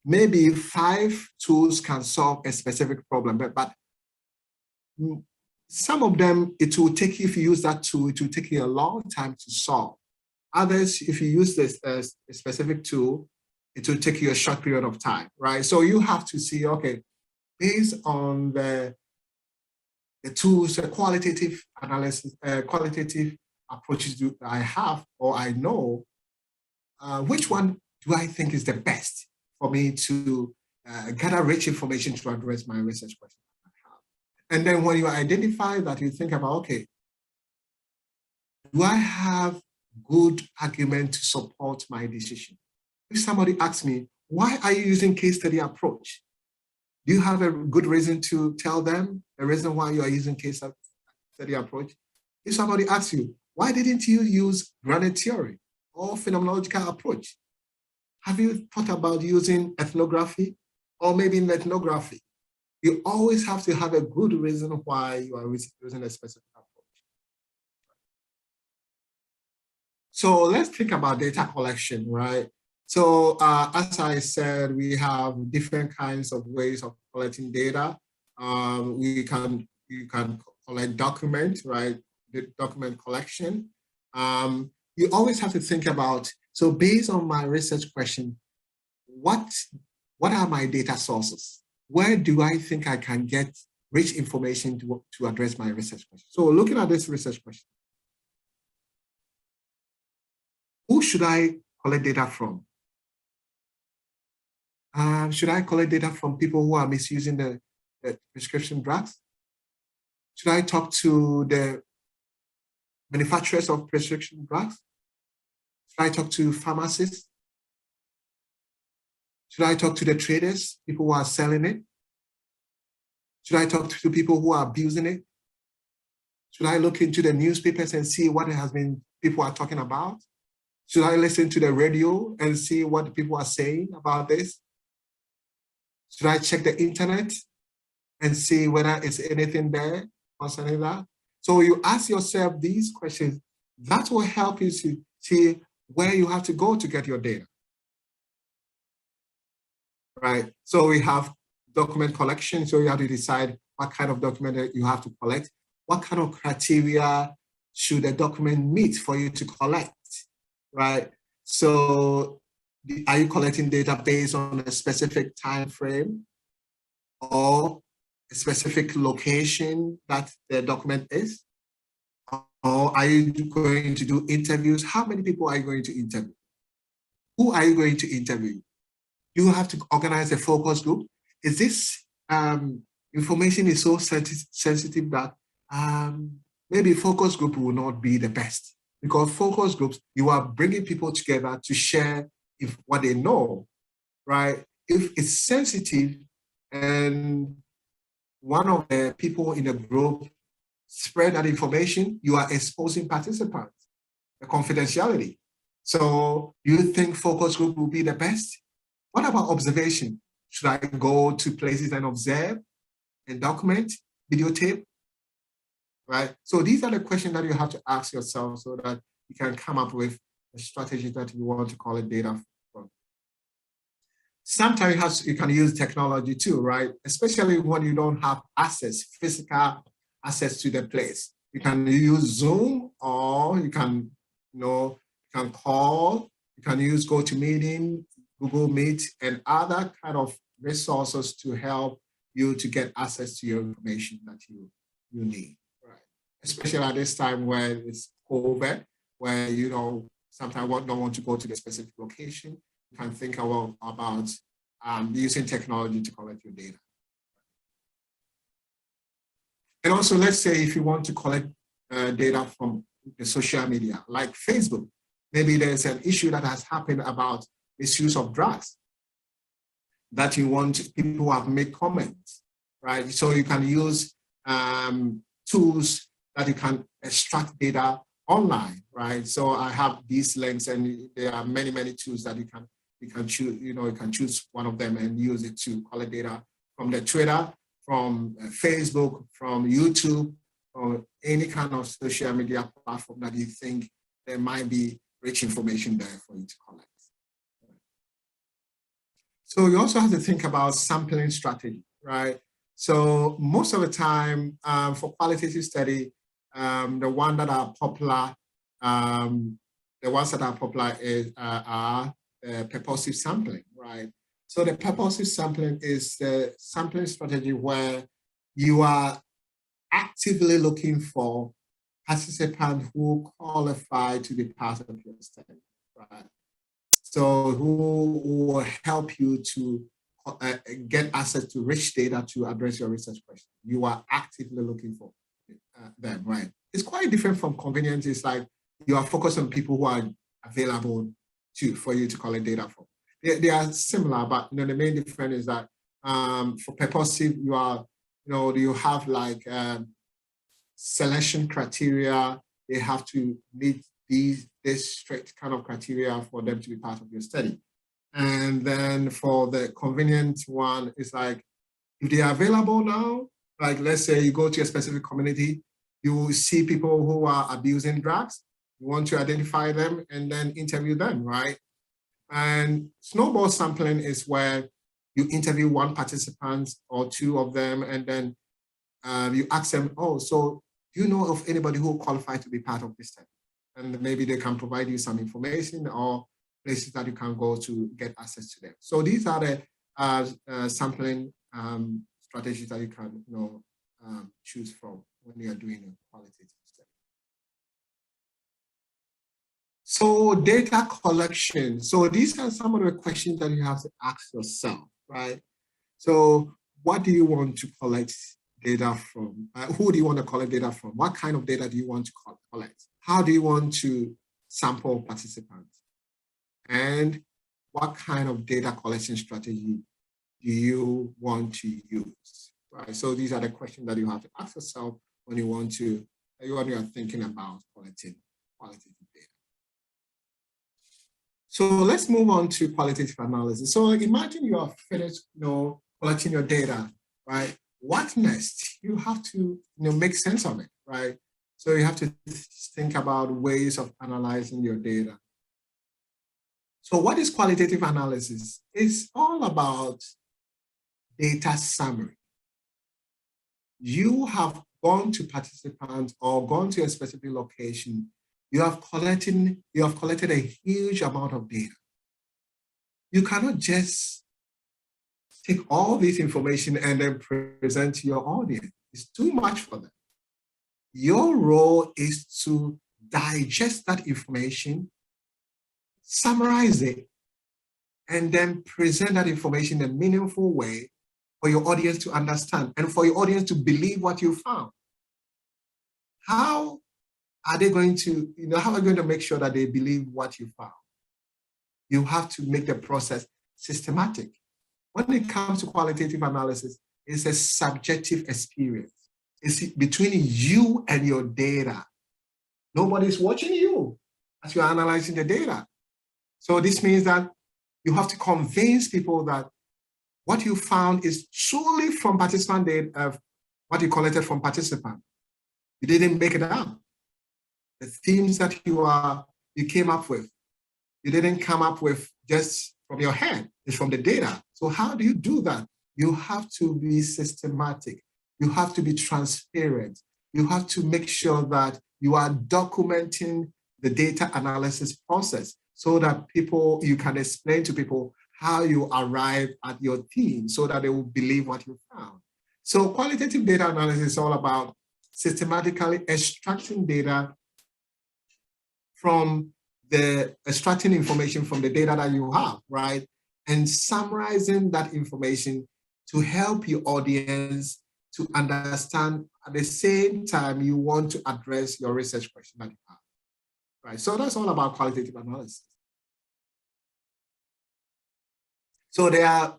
Maybe 5 tools can solve a specific problem, but some of them, it will take, if you use that tool, it will take you a long time to solve. Others, if you use this as a specific tool, it will take you a short period of time, right? So you have to see, okay, based on the tools, the qualitative analysis, qualitative approaches do I have or I know, which one do I think is the best for me to gather rich information to address my research question? And then when you identify that, you think about, okay, do I have good argument to support my decision? If somebody asks me, why are you using case study approach? Do you have a good reason to tell them the reason why you are using case study approach? If somebody asks you, why didn't you use granite theory or phenomenological approach? Have you thought about using ethnography or maybe in ethnography? You always have to have a good reason why you are using a specific approach. So let's think about data collection, right? So as I said, we have different kinds of ways of collecting data. You can collect documents, right? The document collection. You always have to think about, so based on my research question, what are my data sources? Where do I think I can get rich information to address my research question? So looking at this research question, who should I collect data from? Should I collect data from people who are misusing the prescription drugs? Should I talk to the manufacturers of prescription drugs? Should I talk to pharmacists? Should I talk to the traders, people who are selling it? Should I talk to people who are abusing it? Should I look into the newspapers and see what people are talking about? Should I listen to the radio and see what people are saying about this? Should I check the internet and see whether it's anything there concerning that? So you ask yourself these questions, that will help you to see where you have to go to get your data. Right, so we have document collection, so you have to decide what kind of document that you have to collect, what kind of criteria should the document meet for you to collect, right? So are you collecting data based on a specific time frame or a specific location that the document is? Or are you going to do interviews? How many people are you going to interview? Who are you going to interview? You have to organize a focus group. Is this information is so sensitive that maybe focus group will not be the best? Because focus groups, you are bringing people together to share what they know, right? If it's sensitive and one of the people in the group spread that information, you are exposing participants, the confidentiality. So you think focus group will be the best? What about observation? Should I go to places and observe and document, videotape, right? So these are the questions that you have to ask yourself so that you can come up with a strategy that you want to collect data from. Sometimes you can use technology too, right? Especially when you don't have physical access to the place. You can use Zoom, or you can, call, you can use GoToMeeting, Google Meet, and other kind of resources to help you to get access to your information that you need, right? Especially at this time where it's COVID, where sometimes don't want to go to the specific location. You can think about using technology to collect your data. And also, let's say if you want to collect data from the social media, like Facebook, maybe there's an issue that has happened about misuse of drugs that you want people who have made comments, right? So you can use tools that you can extract data online, right? So I have these links, and there are many, many tools that you can choose. You can choose one of them and use it to collect data from the Twitter, from Facebook, from YouTube, or any kind of social media platform that you think there might be rich information there for you to collect. So you also have to think about sampling strategy, right? So most of the time for qualitative study, the one that are popular, the the ones that are popular are purposive sampling, right? So the purposive sampling is the sampling strategy where you are actively looking for participants who qualify to be part of your study, right? So who will help you to get access to rich data to address your research question. You are actively looking for them, right? It's quite different from convenience. It's like you are focused on people who are available for you to collect data from. They are similar, but the main difference is that for purposive, you have like selection criteria. They have to meet this strict kind of criteria for them to be part of your study. And then for the convenient one, it's like, if they are available now, like let's say you go to a specific community, you will see people who are abusing drugs, you want to identify them and then interview them, right? And snowball sampling is where you interview one participant or two of them, and then you ask them, oh, so do you know of anybody who qualified to be part of this study? And maybe they can provide you some information or places that you can go to get access to them. So these are the sampling strategies that you can choose from when you are doing a qualitative study. So data collection. So these are some of the questions that you have to ask yourself, right? So what do you want to collect data from? Who do you want to collect data from? What kind of data do you want to collect? How do you want to sample participants? And what kind of data collection strategy do you want to use? Right. So these are the questions that you have to ask yourself when you are thinking about collecting qualitative data. So let's move on to qualitative analysis. So imagine you are finished, collecting your data, right? What next? You have to, make sense of it, right? So you have to think about ways of analyzing your data. So what is qualitative analysis? It's all about data summary. You have gone to participants or gone to a specific location. You have collected a huge amount of data. You cannot just take all this information and then present to your audience. It's too much for them. Your role is to digest that information, summarize it, and then present that information in a meaningful way for your audience to understand and for your audience to believe what you found. How are they going to, how are you going to make sure that they believe what you found? You have to make the process systematic. When it comes to qualitative analysis, it's a subjective experience. It's between you and your data. Nobody's watching you as you're analyzing the data. So this means that you have to convince people that what you found is truly from participant data, what you collected from participant. You didn't make it up. The themes that you came up with, you didn't come up with just from your head, it's from the data. So how do you do that? You have to be systematic. You have to be transparent. You have to make sure that you are documenting the data analysis process so that you can explain to people how you arrive at your theme so that they will believe what you found. So qualitative data analysis is all about systematically extracting data from extracting information from the data that you have, right? And summarizing that information to help your audience to understand at the same time you want to address your research question that you have, right? So that's all about qualitative analysis. So there are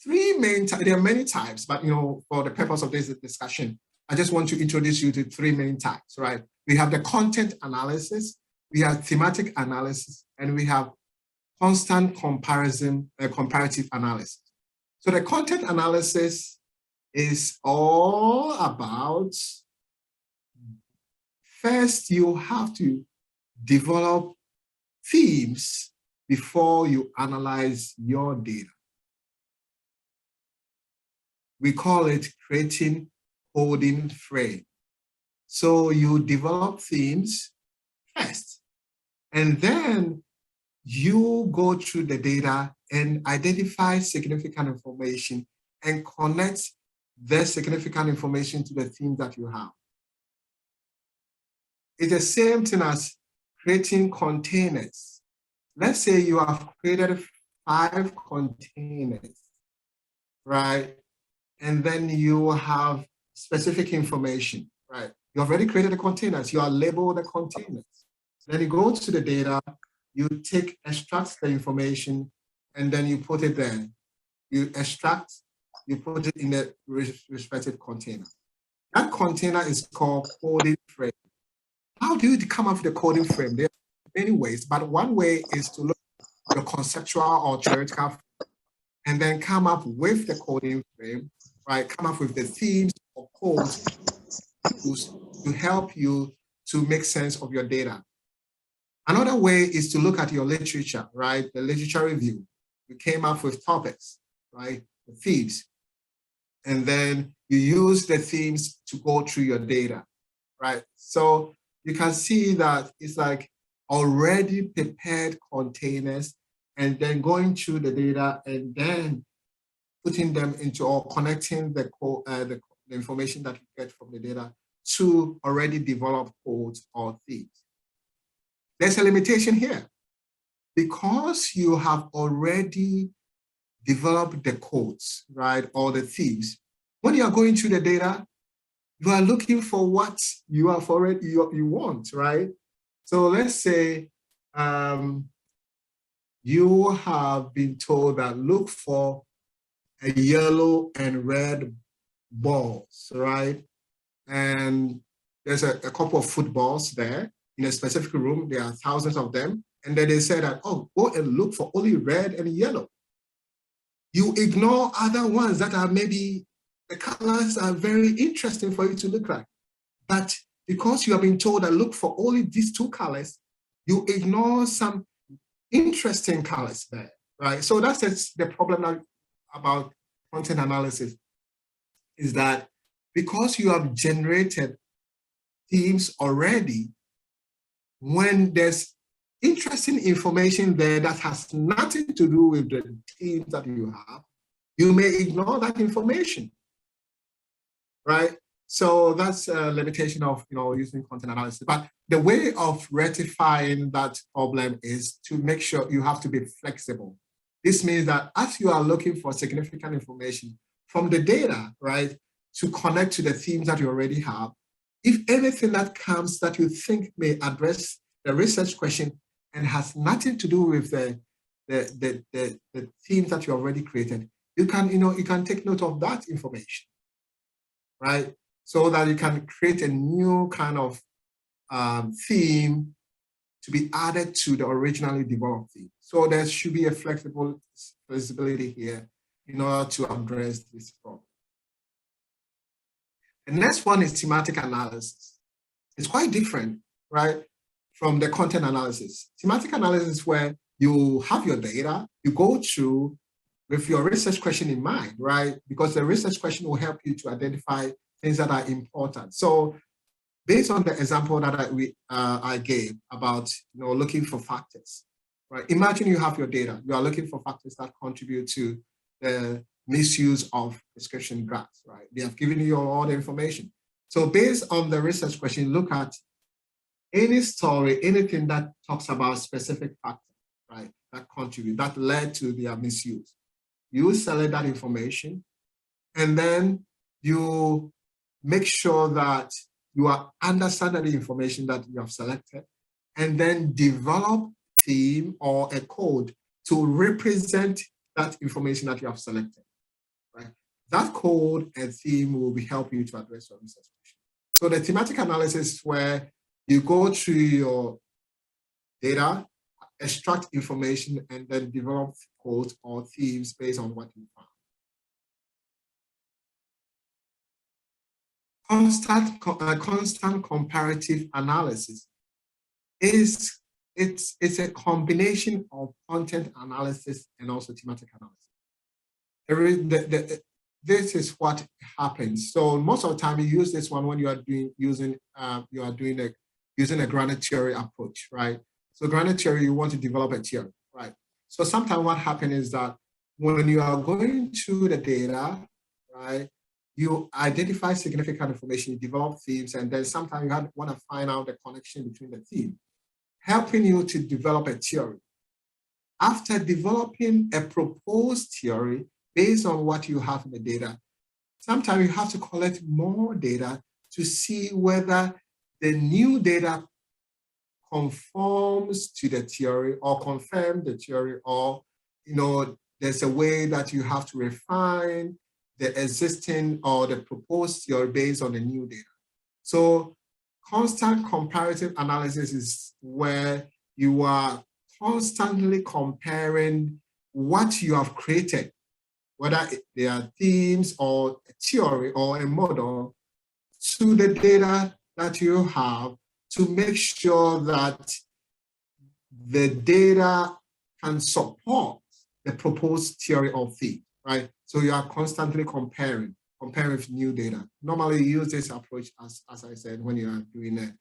there are many types, but for the purpose of this discussion, I just want to introduce you to three main types, right? We have the content analysis, we have thematic analysis, and we have constant comparative analysis. So the content analysis is all about, first you have to develop themes before you analyze your data. We call it creating coding frame. So you develop themes first, And then you go through the data and identify significant information and connect the significant information to the theme that you have. It's the same thing as creating containers. Let's say you have created 5 containers, right? And then you have specific information, right? You already created the containers, you are labeled the containers. Then you go to the data, you extract the information, and then you put it there. You extract, you put it in the respective container. That container is called coding frame. How do you come up with the coding frame? There are many ways, but one way is to look at your conceptual or theoretical and then come up with the coding frame, right? Come up with the themes or codes to help you to make sense of your data. Another way is to look at your literature, right? The literature review. You came up with topics, right? The themes. And then you use the themes to go through your data, right? So you can see that it's like already prepared containers and then going through the data and then putting them into or connecting the information that you get from the data to already developed codes or themes. There's a limitation here. Because you have already developed the codes, right, or the themes, when you are going through the data, you are looking for what you have already you want, right? So let's say you have been told that look for a yellow and red balls, right? And there's a couple of footballs there in a specific room. There are thousands of them. And then they say that, oh, go and look for only red and yellow. You ignore other ones that are maybe the colors are very interesting for you to look at. But because you have been told that look for only these 2 colors, you ignore some interesting colors there, right? So that's the problem about content analysis, is that because you have generated themes already, when there's interesting information there that has nothing to do with the themes that you have, you may ignore that information, right? So that's a limitation of using content analysis. But the way of rectifying that problem is to make sure you have to be flexible. This means that as you are looking for significant information from the data, right, to connect to the themes that you already have, if anything that comes that you think may address the research question and has nothing to do with the themes that you already created, you can take note of that information, right? So that you can create a new kind of theme to be added to the originally developed theme. So there should be a flexibility here in order to address this problem. The next one is thematic analysis. It's quite different, right, from the content analysis. Thematic analysis is where you have your data, you go through with your research question in mind, right? Because the research question will help you to identify things that are important. So based on the example that I gave about looking for factors, right? Imagine you have your data. You are looking for factors that contribute to the misuse of prescription drugs, right? They have given you all the information. So based on the research question, look at any story, anything that talks about specific factors, right, that contribute, that led to their misuse. You select that information, and then you make sure that you are understanding the information that you have selected, and then develop a theme or a code to represent that information that you have selected, right? That code and theme will help you to address your research question. So the thematic analysis is where you go through your data, extract information, and then develop codes or themes based on what you found. Constant comparative analysis it's a combination of content analysis and also thematic analysis. This is what happens. So most of the time you use this one when you are using a granite theory approach, right? So grounded theory, you want to develop a theory, right? So sometimes what happens is that when you are going through the data, right, you identify significant information, you develop themes, and then sometimes you want to find out the connection between the theme, helping you to develop a theory. After developing a proposed theory based on what you have in the data, sometimes you have to collect more data to see whether the new data conforms to the theory or confirm the theory, or there's a way that you have to refine the existing or the proposed theory based on the new data. So constant comparative analysis is where you are constantly comparing what you have created, whether they are themes or a theory or a model, to the data that you have, to make sure that the data can support the proposed theory or theme, right? So you are constantly comparing with new data. Normally you use this approach, as I said, when you are doing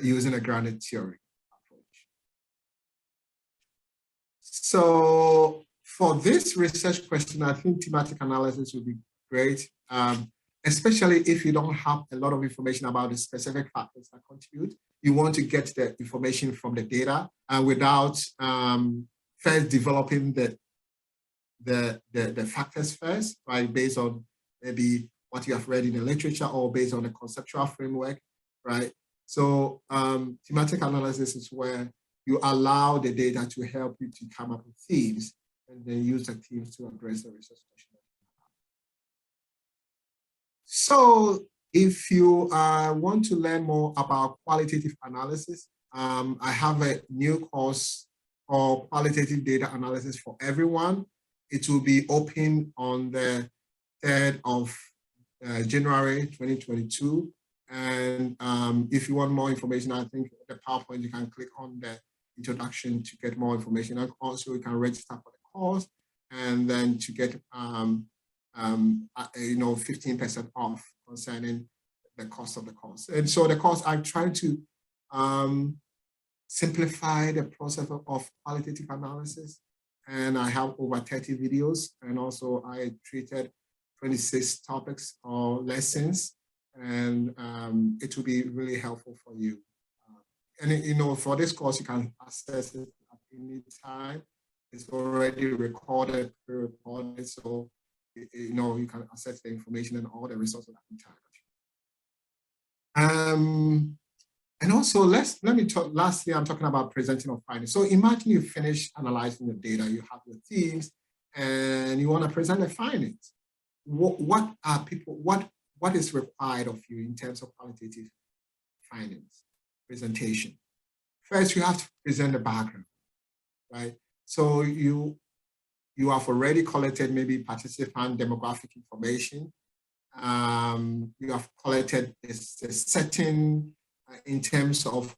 using a grounded theory approach. So for this research question, I think thematic analysis would be great, especially if you don't have a lot of information about the specific factors that contribute. You want to get the information from the data without first developing the factors first, right? Based on maybe what you have read in the literature or based on the conceptual framework, right? So thematic analysis is where you allow the data to help you to come up with themes and then use the themes to address the research question. So if you want to learn more about qualitative analysis, I have a new course called Qualitative Data Analysis for Everyone. It will be open on the 3rd of January 2022. And if you want more information, I think the PowerPoint, you can click on the introduction to get more information. And also you can register for the course and then to get 15% off concerning the cost of the course. And so the course, I'm trying to simplify the process of qualitative analysis. And I have over 30 videos. And also I treated 26 topics or lessons. And it will be really helpful for you. And for this course, you can access it at any time. It's already recorded, pre-recorded, so you can access the information and all the resources at any time. And also, let me talk. Lastly, I'm talking about presenting of findings. So imagine you finish analyzing the data, you have your themes, and you want to present the findings. What is required of you in terms of qualitative findings presentation? First, you have to present the background, right? So you have already collected maybe participant demographic information. You have collected a setting in terms of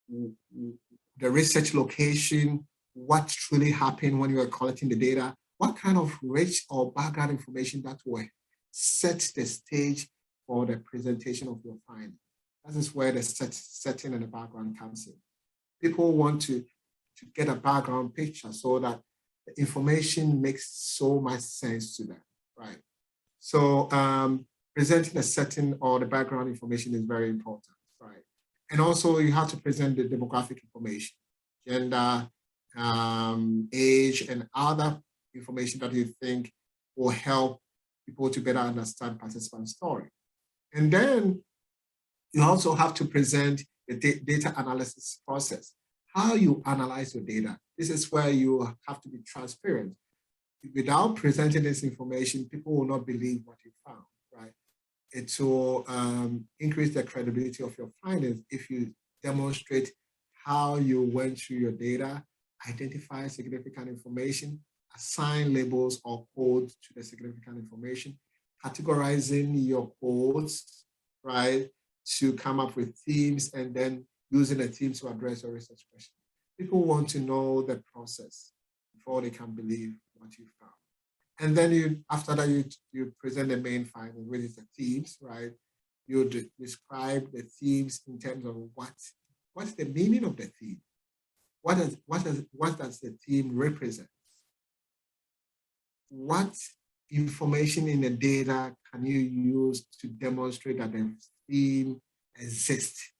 the research location, what truly happened when you are collecting the data, what kind of rich or background information that will set the stage for the presentation of your findings. That is where the setting and the background comes in. People want to get a background picture so that the information makes so much sense to them, right? So presenting the setting or the background information is very important, right? And also you have to present the demographic information, gender, age, and other information that you think will help people to better understand participant story. And then you also have to present the data analysis process, how you analyze your data. This is where you have to be transparent. Without presenting this information, people will not believe what you found, right? It will increase the credibility of your findings if you demonstrate how you went through your data, identify significant information, assign labels or codes to the significant information, categorizing your codes, right, to come up with themes, and then using the themes to address your research question. People want to know the process before they can believe what you found. And then after that, you present the main finding, which is the themes, right? You describe the themes in terms of what's the meaning of the theme. what does the theme represent? What information in the data can you use to demonstrate that the theme exists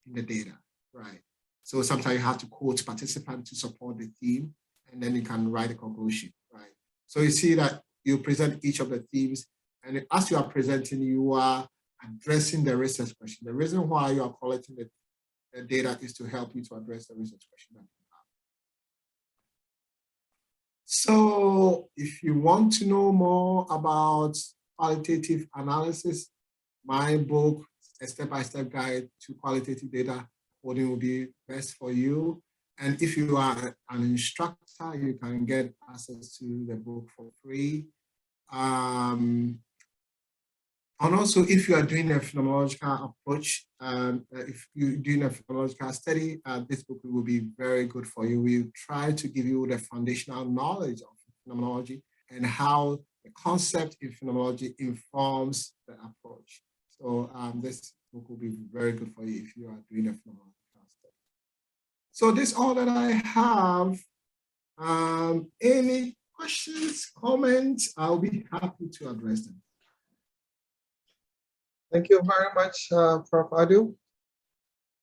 in the data, right? So sometimes you have to quote participants to support the theme, and then you can write a conclusion, right? So you see that you present each of the themes, and as you are presenting, you are addressing the research question. The reason why you are collecting the data is to help you to address the research question that you have. So if you want to know more about qualitative analysis, my book, A Step-by-Step Guide to Qualitative Data Coding, will be best for you. And if you are an instructor, you can get access to the book for free. And also, if you are doing a phenomenological approach, if you're doing a phenomenological study, this book will be very good for you. We try to give you the foundational knowledge of phenomenology and how the concept in phenomenology informs the approach. So this book will be very good for you if you are doing a phenomenological study. So this is all that I have. Any questions, comments? I'll be happy to address them. Thank you very much, Prof. Adu.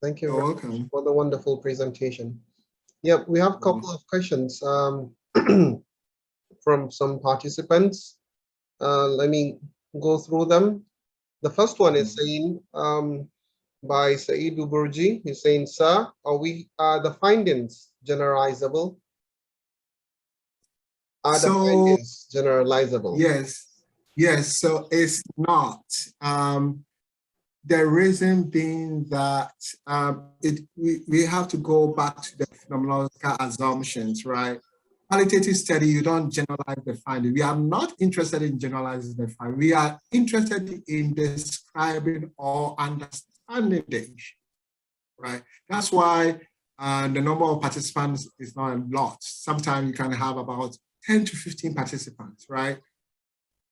Thank you very much for the wonderful presentation. Yep, we have a couple of questions from some participants. Let me go through them. The first one is saying by Saidu Burji. He's saying, sir, are the findings generalizable? Are the findings generalizable? Yes, so it's not. The reason being that we have to go back to the phenomenological assumptions, right? Qualitative study, you don't generalize the finding. We are not interested in generalizing the finding. We are interested in describing or understanding the issue, right? That's why the number of participants is not a lot. Sometimes you can have about 10 to 15 participants, right?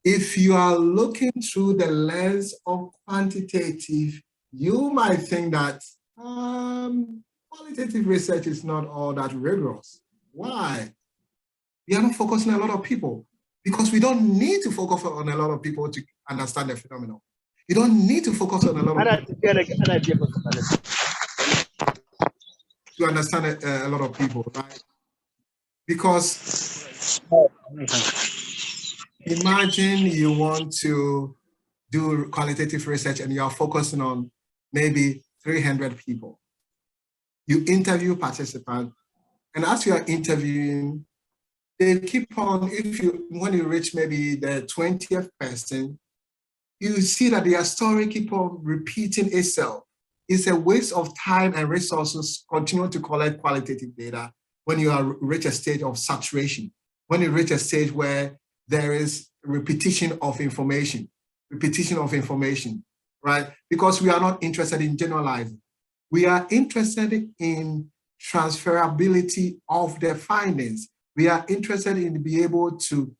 If you are looking through the lens of quantitative, you might think that qualitative research is not all that rigorous. Why? We are not focusing on a lot of people because we don't need to focus on a lot of people to understand the phenomenon. You don't need to focus on a lot of people to understand a lot of people, right? Because imagine you want to do qualitative research and you are focusing on maybe 300 people. You interview participants, and as you are interviewing, they keep on, when you reach maybe the 20th person, you see that their story keep on repeating itself. It's a waste of time and resources continue to collect qualitative data when you are reach a stage of saturation, when you reach a stage where there is repetition of information, right? Because we are not interested in generalizing. We are interested in transferability of the findings. We are interested in being able to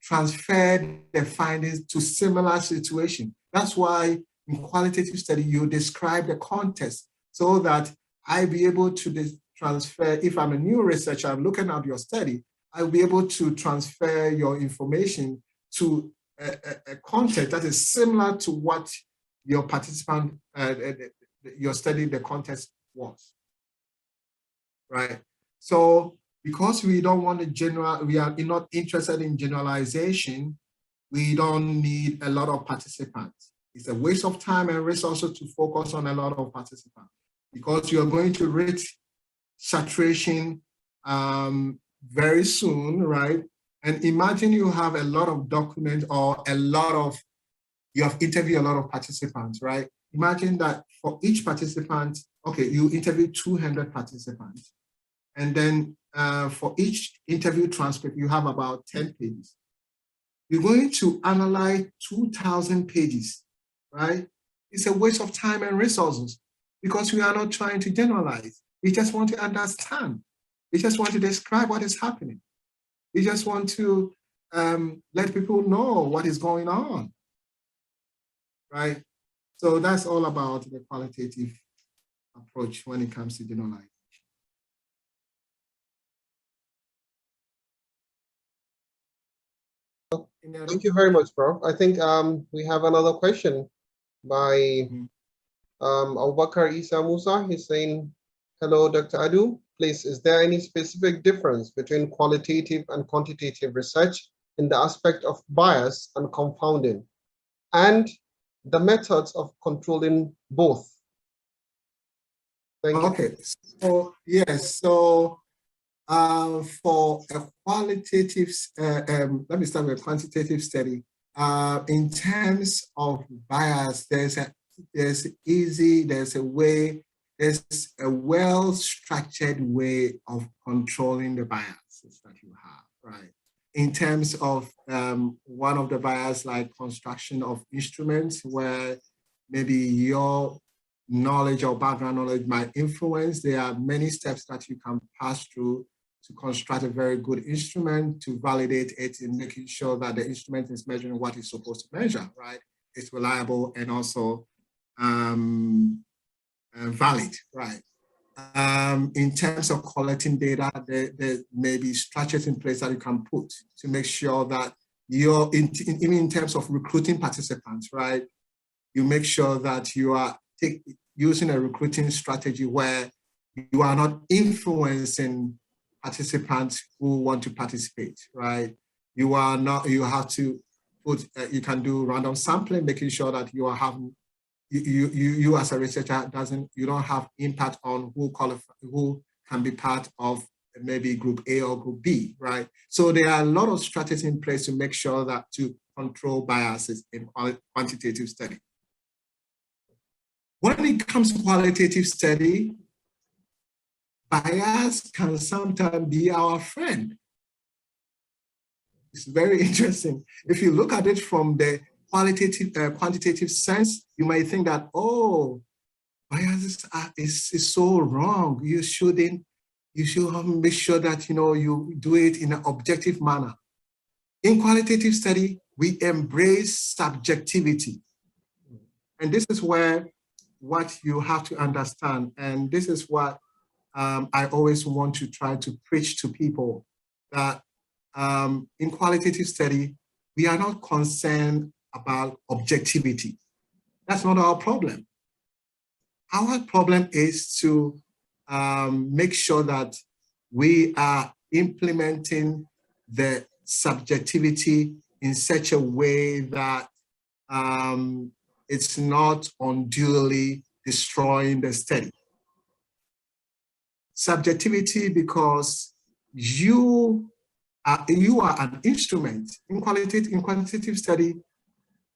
transfer the findings to similar situations. That's why in qualitative study, you describe the context so that I be able to transfer, if I'm a new researcher, I'm looking at your study, I'll be able to transfer your information to a context that is similar to what your participant, your study, the context was, right? So because we don't want to we are not interested in generalization, we don't need a lot of participants. It's a waste of time and resources to focus on a lot of participants because you're going to reach saturation very soon, right? And imagine you have a lot of documents or you have interviewed a lot of participants, right? Imagine that for each participant, okay, you interview 200 participants. And then for each interview transcript, you have about 10 pages. You're going to analyze 2,000 pages, right? It's a waste of time and resources because we are not trying to generalize. We just want to understand. We just want to describe what is happening. We just want to let people know what is going on, right? So that's all about the qualitative approach when it comes to generalizing. Thank you very much, Prof. I think we have another question by Abubakar Isa Musa. He's saying, hello, Dr. Adu. Please, is there any specific difference between qualitative and quantitative research in the aspect of bias and confounding, and the methods of controlling both? Thank you. Okay, so yes, so for a qualitative, let me start with a quantitative study. In terms of bias, there's a well-structured way of controlling the biases that you have, right? In terms of one of the bias, like construction of instruments, where maybe your knowledge or background knowledge might influence, there are many steps that you can pass through to construct a very good instrument, to validate it in making sure that the instrument is measuring what it's supposed to measure, right? It's reliable and also valid, right? In terms of collecting data, there may be structures in place that you can put to make sure that you're, even in terms of recruiting participants, right? You make sure that you are using a recruiting strategy where you are not influencing participants who want to participate, right? You have to put, you can do random sampling, making sure that you are having, you as a researcher you don't have impact on who can be part of maybe group A or group B, right? So there are a lot of strategies in place to make sure that to control biases in quantitative study. When it comes to qualitative study, bias can sometimes be our friend. It's very interesting. If you look at it from the quantitative sense, you might think that, oh, bias is so wrong. You should make sure that you do it in an objective manner. In qualitative study, we embrace subjectivity. And this is what you have to understand. And this is what I always want to try to preach to people, that in qualitative study, we are not concerned about objectivity. That's not our problem. Our problem is to make sure that we are implementing the subjectivity in such a way that it's not unduly destroying the study. Subjectivity, because you are an instrument. In quantitative study,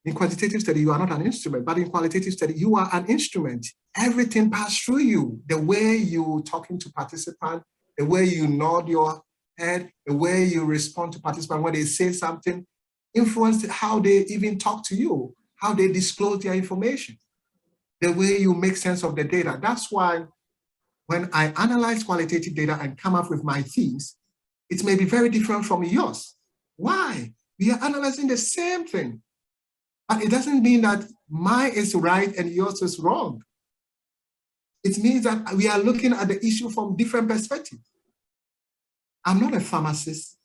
you are not an instrument, but in qualitative study, you are an instrument. Everything passes through you. The way you talking to participants, the way you nod your head, the way you respond to participants when they say something, influence how they even talk to you, how they disclose their information, the way you make sense of the data. That's why when I analyze qualitative data and come up with my themes, it may be very different from yours. Why? We are analyzing the same thing, but it doesn't mean that mine is right and yours is wrong. It means that we are looking at the issue from different perspectives. I'm not a pharmacist,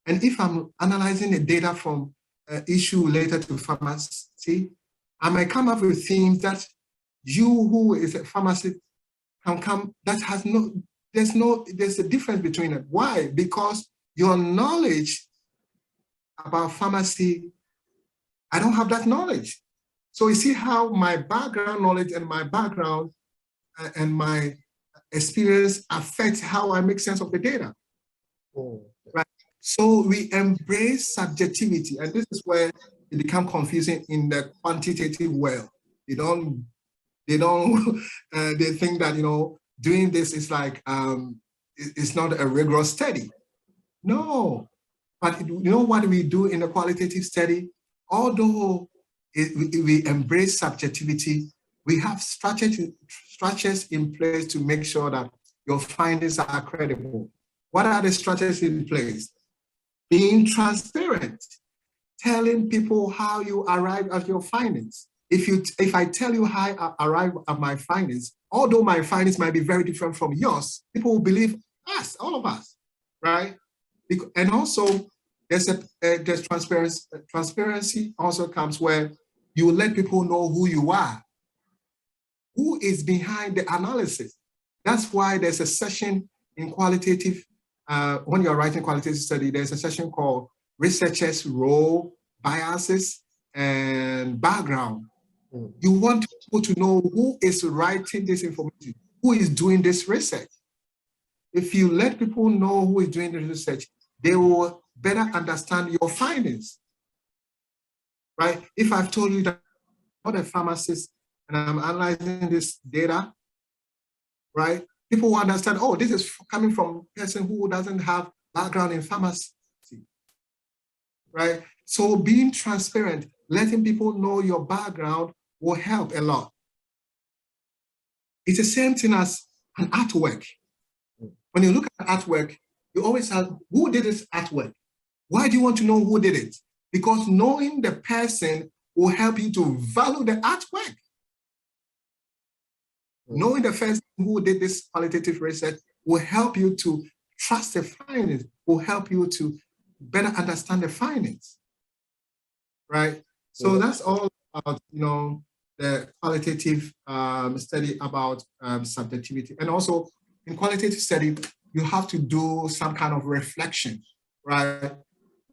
and if I'm analyzing the data from an issue related to pharmacy, I might come up with themes that you, who is a pharmacist, can come, that has there's a difference between it. Why? Because your knowledge about pharmacy, I don't have that knowledge. So you see how my background knowledge and my background and my experience affect how I make sense of the data. Oh. Right? So we embrace subjectivity, and this is where it becomes confusing in the quantitative world. They think that doing this is like it's not a rigorous study. No, but what we do in a qualitative study, although we embrace subjectivity, we have structures in place to make sure that your findings are credible. What are the structures in place? Being transparent, telling people how you arrive at your findings. If I tell you how I arrive at my findings, although my findings might be very different from yours, people will believe us, all of us, right? And also there's transparency. Transparency also comes where you let people know who you are, who is behind the analysis. That's why there's a session in qualitative, when you're writing qualitative study, there's a session called Researchers' Role, Biases, and Background. You want people to know who is writing this information, who is doing this research. If you let people know who is doing the research, they will better understand your findings, right? If I've told you that I'm not a pharmacist and I'm analyzing this data, right? People will understand, oh, this is coming from a person who doesn't have background in pharmacy, right? So being transparent, letting people know your background will help a lot. It's the same thing as an artwork. When you look at artwork, you always ask, who did this artwork? Why do you want to know who did it? Because knowing the person will help you to value the artwork. Knowing the person who did this qualitative research will help you to trust the findings, will help you to better understand the findings, right? So that's all about, the qualitative study about subjectivity. And also in qualitative study, you have to do some kind of reflection, right?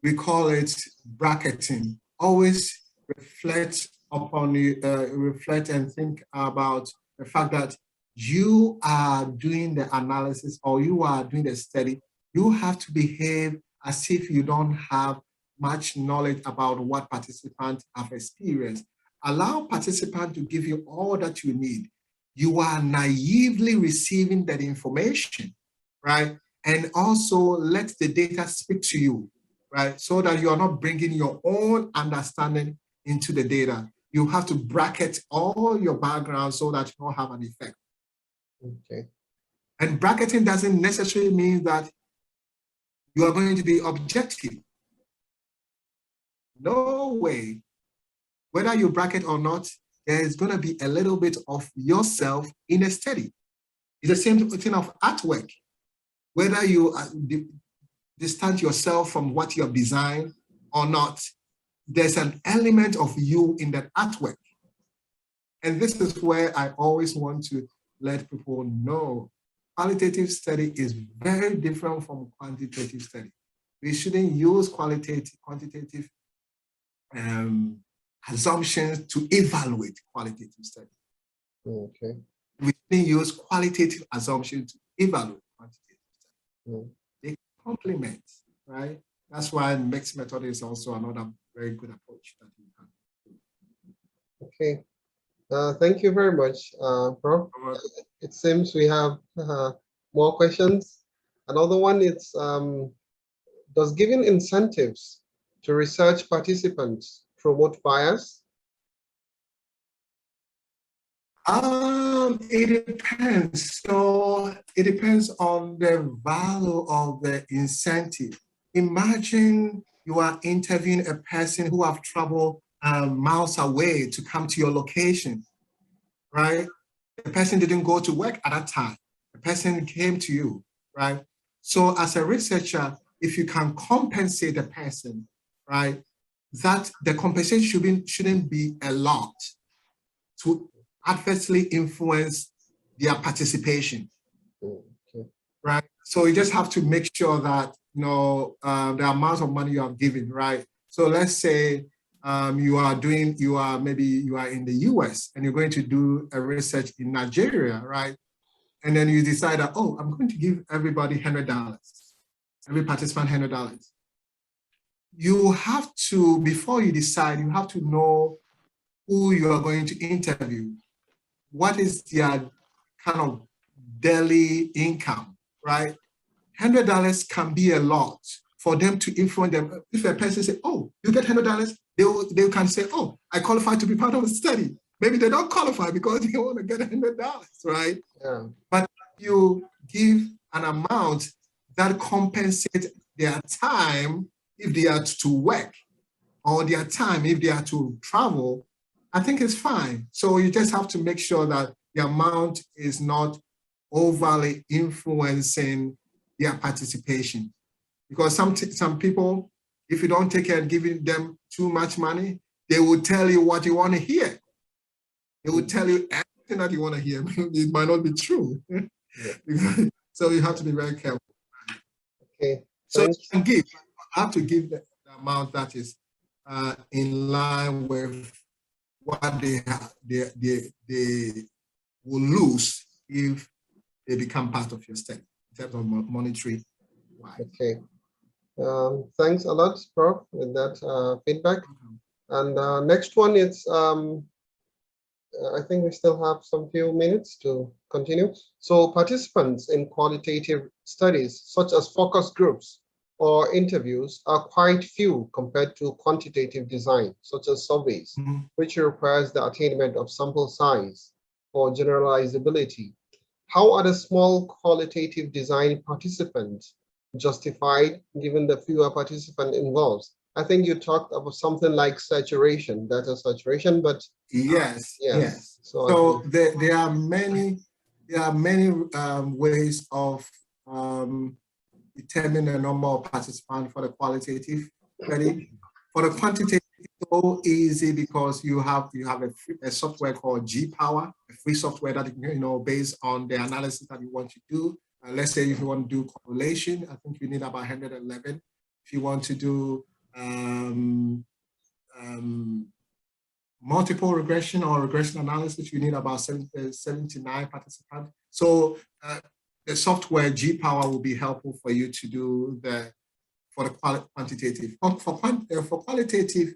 We call it bracketing. Always reflect upon reflect and think about the fact that you are doing the analysis or you are doing the study. You have to behave as if you don't have much knowledge about what participants have experienced. Allow participants to give you all that you need. You are naively receiving that information, right? And also let the data speak to you, right? So that you are not bringing your own understanding into the data. You have to bracket all your background so that you don't have an effect. Okay. And bracketing doesn't necessarily mean that you are going to be objective. No way. Whether you bracket or not, there is going to be a little bit of yourself in a study. It's the same thing of artwork. Whether you distance yourself from what you have designed or not, there's an element of you in that artwork. And this is where I always want to let people know qualitative study is very different from quantitative study. We shouldn't use quantitative assumptions to evaluate qualitative study. Okay. We shouldn't use qualitative assumptions to evaluate quantitative study. They complement, right? That's why mixed method is also another very good approach that we can do. Okay. Thank you very much, Prof. It seems we have more questions. Another one is, does giving incentives to research participants promote bias? It depends. So it depends on the value of the incentive. Imagine you are interviewing a person who have traveled miles away to come to your location, right? The person didn't go to work at that time. The person came to you, right? So as a researcher, if you can compensate the person, right, that the compensation shouldn't be a lot to adversely influence their participation, right? So you just have to make sure that, the amount of money you have given, right? So let's say you are in the US and you're going to do a research in Nigeria, right? And then you decide that, oh, I'm going to give everybody $100, every participant $100. You have to, before you decide, you have to know who you are going to interview. What is their kind of daily income, right? $100 can be a lot for them to influence them. If a person says, oh, you get $100, they can say, oh, I qualify to be part of the study. Maybe they don't qualify because they want to get $100, right? Yeah. But you give an amount that compensates their time if they are to work, or their time if they are to travel, I think it's fine. So you just have to make sure that the amount is not overly influencing their participation. Because some people, If you don't take care and giving them too much money, they will tell you what you want to hear. They will tell you everything that you want to hear. It might not be true. So you have to be very careful. Okay. So you can give, you have to give the amount that is in line with what they will lose if they become part of your study in terms of monetary wise. Okay. Thanks a lot, Prof, with that feedback. And next one is, I think we still have some few minutes to continue. So participants in qualitative studies, such as focus groups or interviews, are quite few compared to quantitative design, such as surveys, which requires the attainment of sample size or generalizability. How are the small qualitative design participants justified given the fewer participants involved? I think you talked about something like saturation, data saturation, but yes. So there are many ways of determining the number of participants for the qualitative study. For the quantitative, it's so easy because you have a software called G-Power, a free software that based on the analysis that you want to do. Let's say if you want to do correlation, I think you need about 111. If you want to do multiple regression or regression analysis, you need about 79 participants. So the software G-Power will be helpful for you to do for the quantitative. For qualitative,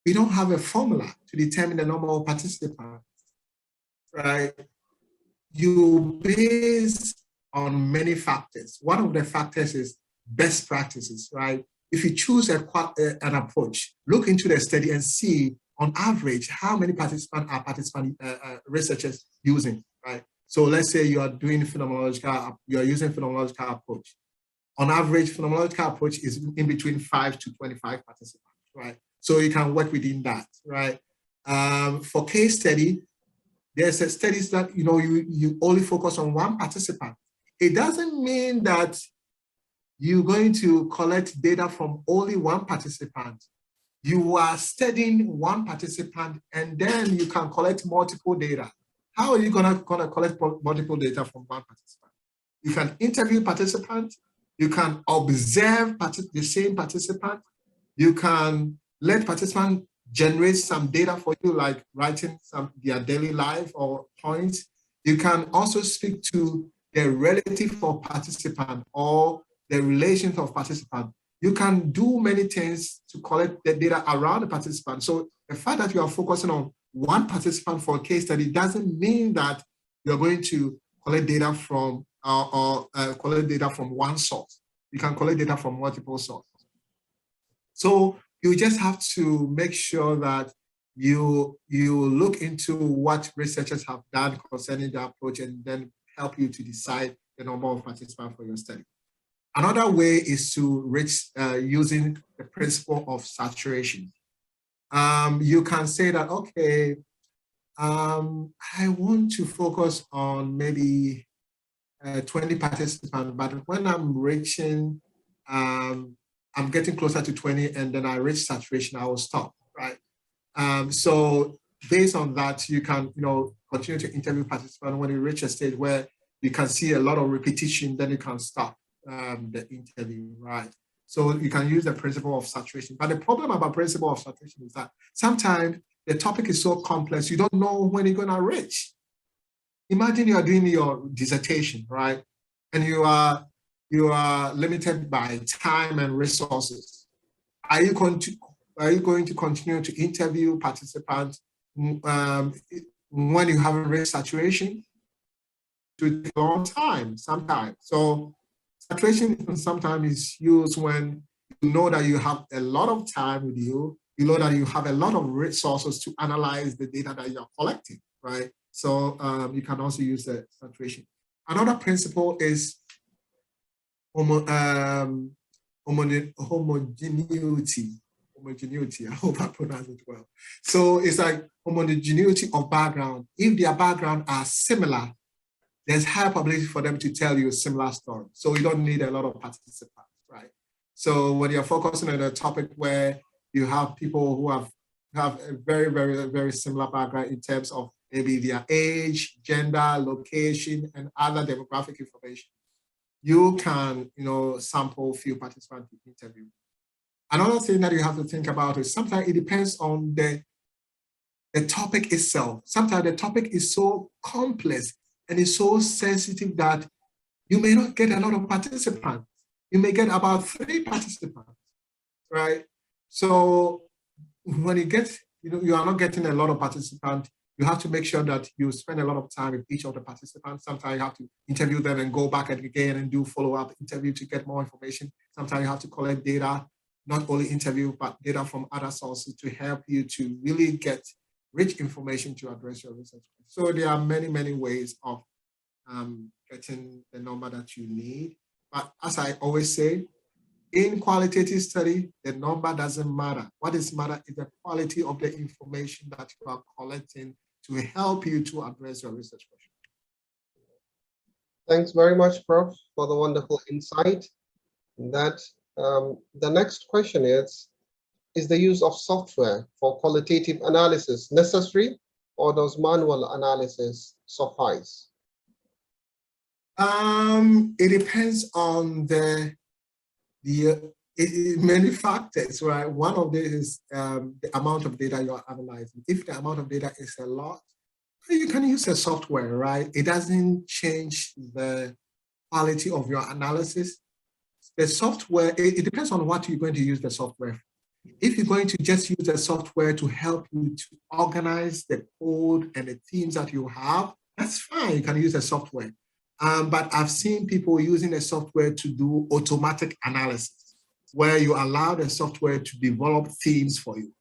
we don't have a formula to determine the number of participants, right? You base on many factors. One of the factors is best practices, right? If you choose an approach, look into the study and see on average how many participants are researchers using, right? So let's say you are doing you are using phenomenological approach. On average, phenomenological approach is in between 5 to 25 participants, right? So you can work within that, right? For case study, there's studies that you only focus on one participant. It doesn't mean that you're going to collect data from only one participant. You are studying one participant and then you can collect multiple data. How are you gonna collect multiple data from one participant? You can interview participants, you can observe the same participant, you can let participants generate some data for you, like writing their daily life or points. You can also speak to the relative of participant or the relations of participant. You can do many things to collect the data around the participant. So the fact that you are focusing on one participant for a case study doesn't mean that you're going to collect data from collect data from one source. You can collect data from multiple sources. So you just have to make sure that you look into what researchers have done concerning the approach and then help you to decide the number of participants for your study. Another way is to reach using the principle of saturation. You can say that, okay, I want to focus on maybe 20 participants, but when I'm reaching, I'm getting closer to 20 and then I reach saturation, I will stop, right? So based on that, you can continue to interview participants. When you reach a stage where you can see a lot of repetition, then you can stop the interview, right? So you can use the principle of saturation. But the problem about principle of saturation is that sometimes the topic is so complex, you don't know when you're gonna reach. Imagine you are doing your dissertation, right? And you are limited by time and resources. Are you going to continue to interview participants when you haven't reached saturation? To take a long time sometimes. So saturation sometimes is used when you know that you have a lot of time with you, you know that you have a lot of resources to analyze the data that you're collecting, right? So you can also use the saturation. Another principle is homogeneity. I hope I pronounced it well. So it's like homogeneity of background. If their background are similar, there's high probability for them to tell you a similar story. So you don't need a lot of participants, right? So when you're focusing on a topic where you have people who have a very, very, very similar background in terms of maybe their age, gender, location, and other demographic information, you can, sample few participants to interview. Another thing that you have to think about is sometimes it depends on the topic itself. Sometimes the topic is so complex and it's so sensitive that you may not get a lot of participants. You may get about 3 participants, right? So when you get, you are not getting a lot of participants, you have to make sure that you spend a lot of time with each of the participants. Sometimes you have to interview them and go back again and do follow-up interview to get more information. Sometimes you have to collect data, not only interview, but data from other sources to help you to really get rich information to address your research. So there are many, many ways of getting the number that you need. But as I always say, in qualitative study, the number doesn't matter. What is matter is the quality of the information that you are collecting to help you to address your research question. Thanks very much, Prof, for the wonderful insight. That the next question is the use of software for qualitative analysis necessary, or does manual analysis suffice? It depends on many factors, right? One of these is the amount of data you are analyzing. If the amount of data is a lot, you can use a software, right? It doesn't change the quality of your analysis. The software, it depends on what you're going to use the software for. If you're going to just use the software to help you to organize the code and the themes that you have, that's fine, you can use the software. But I've seen people using the software to do automatic analysis, where you allow the software to develop themes for you.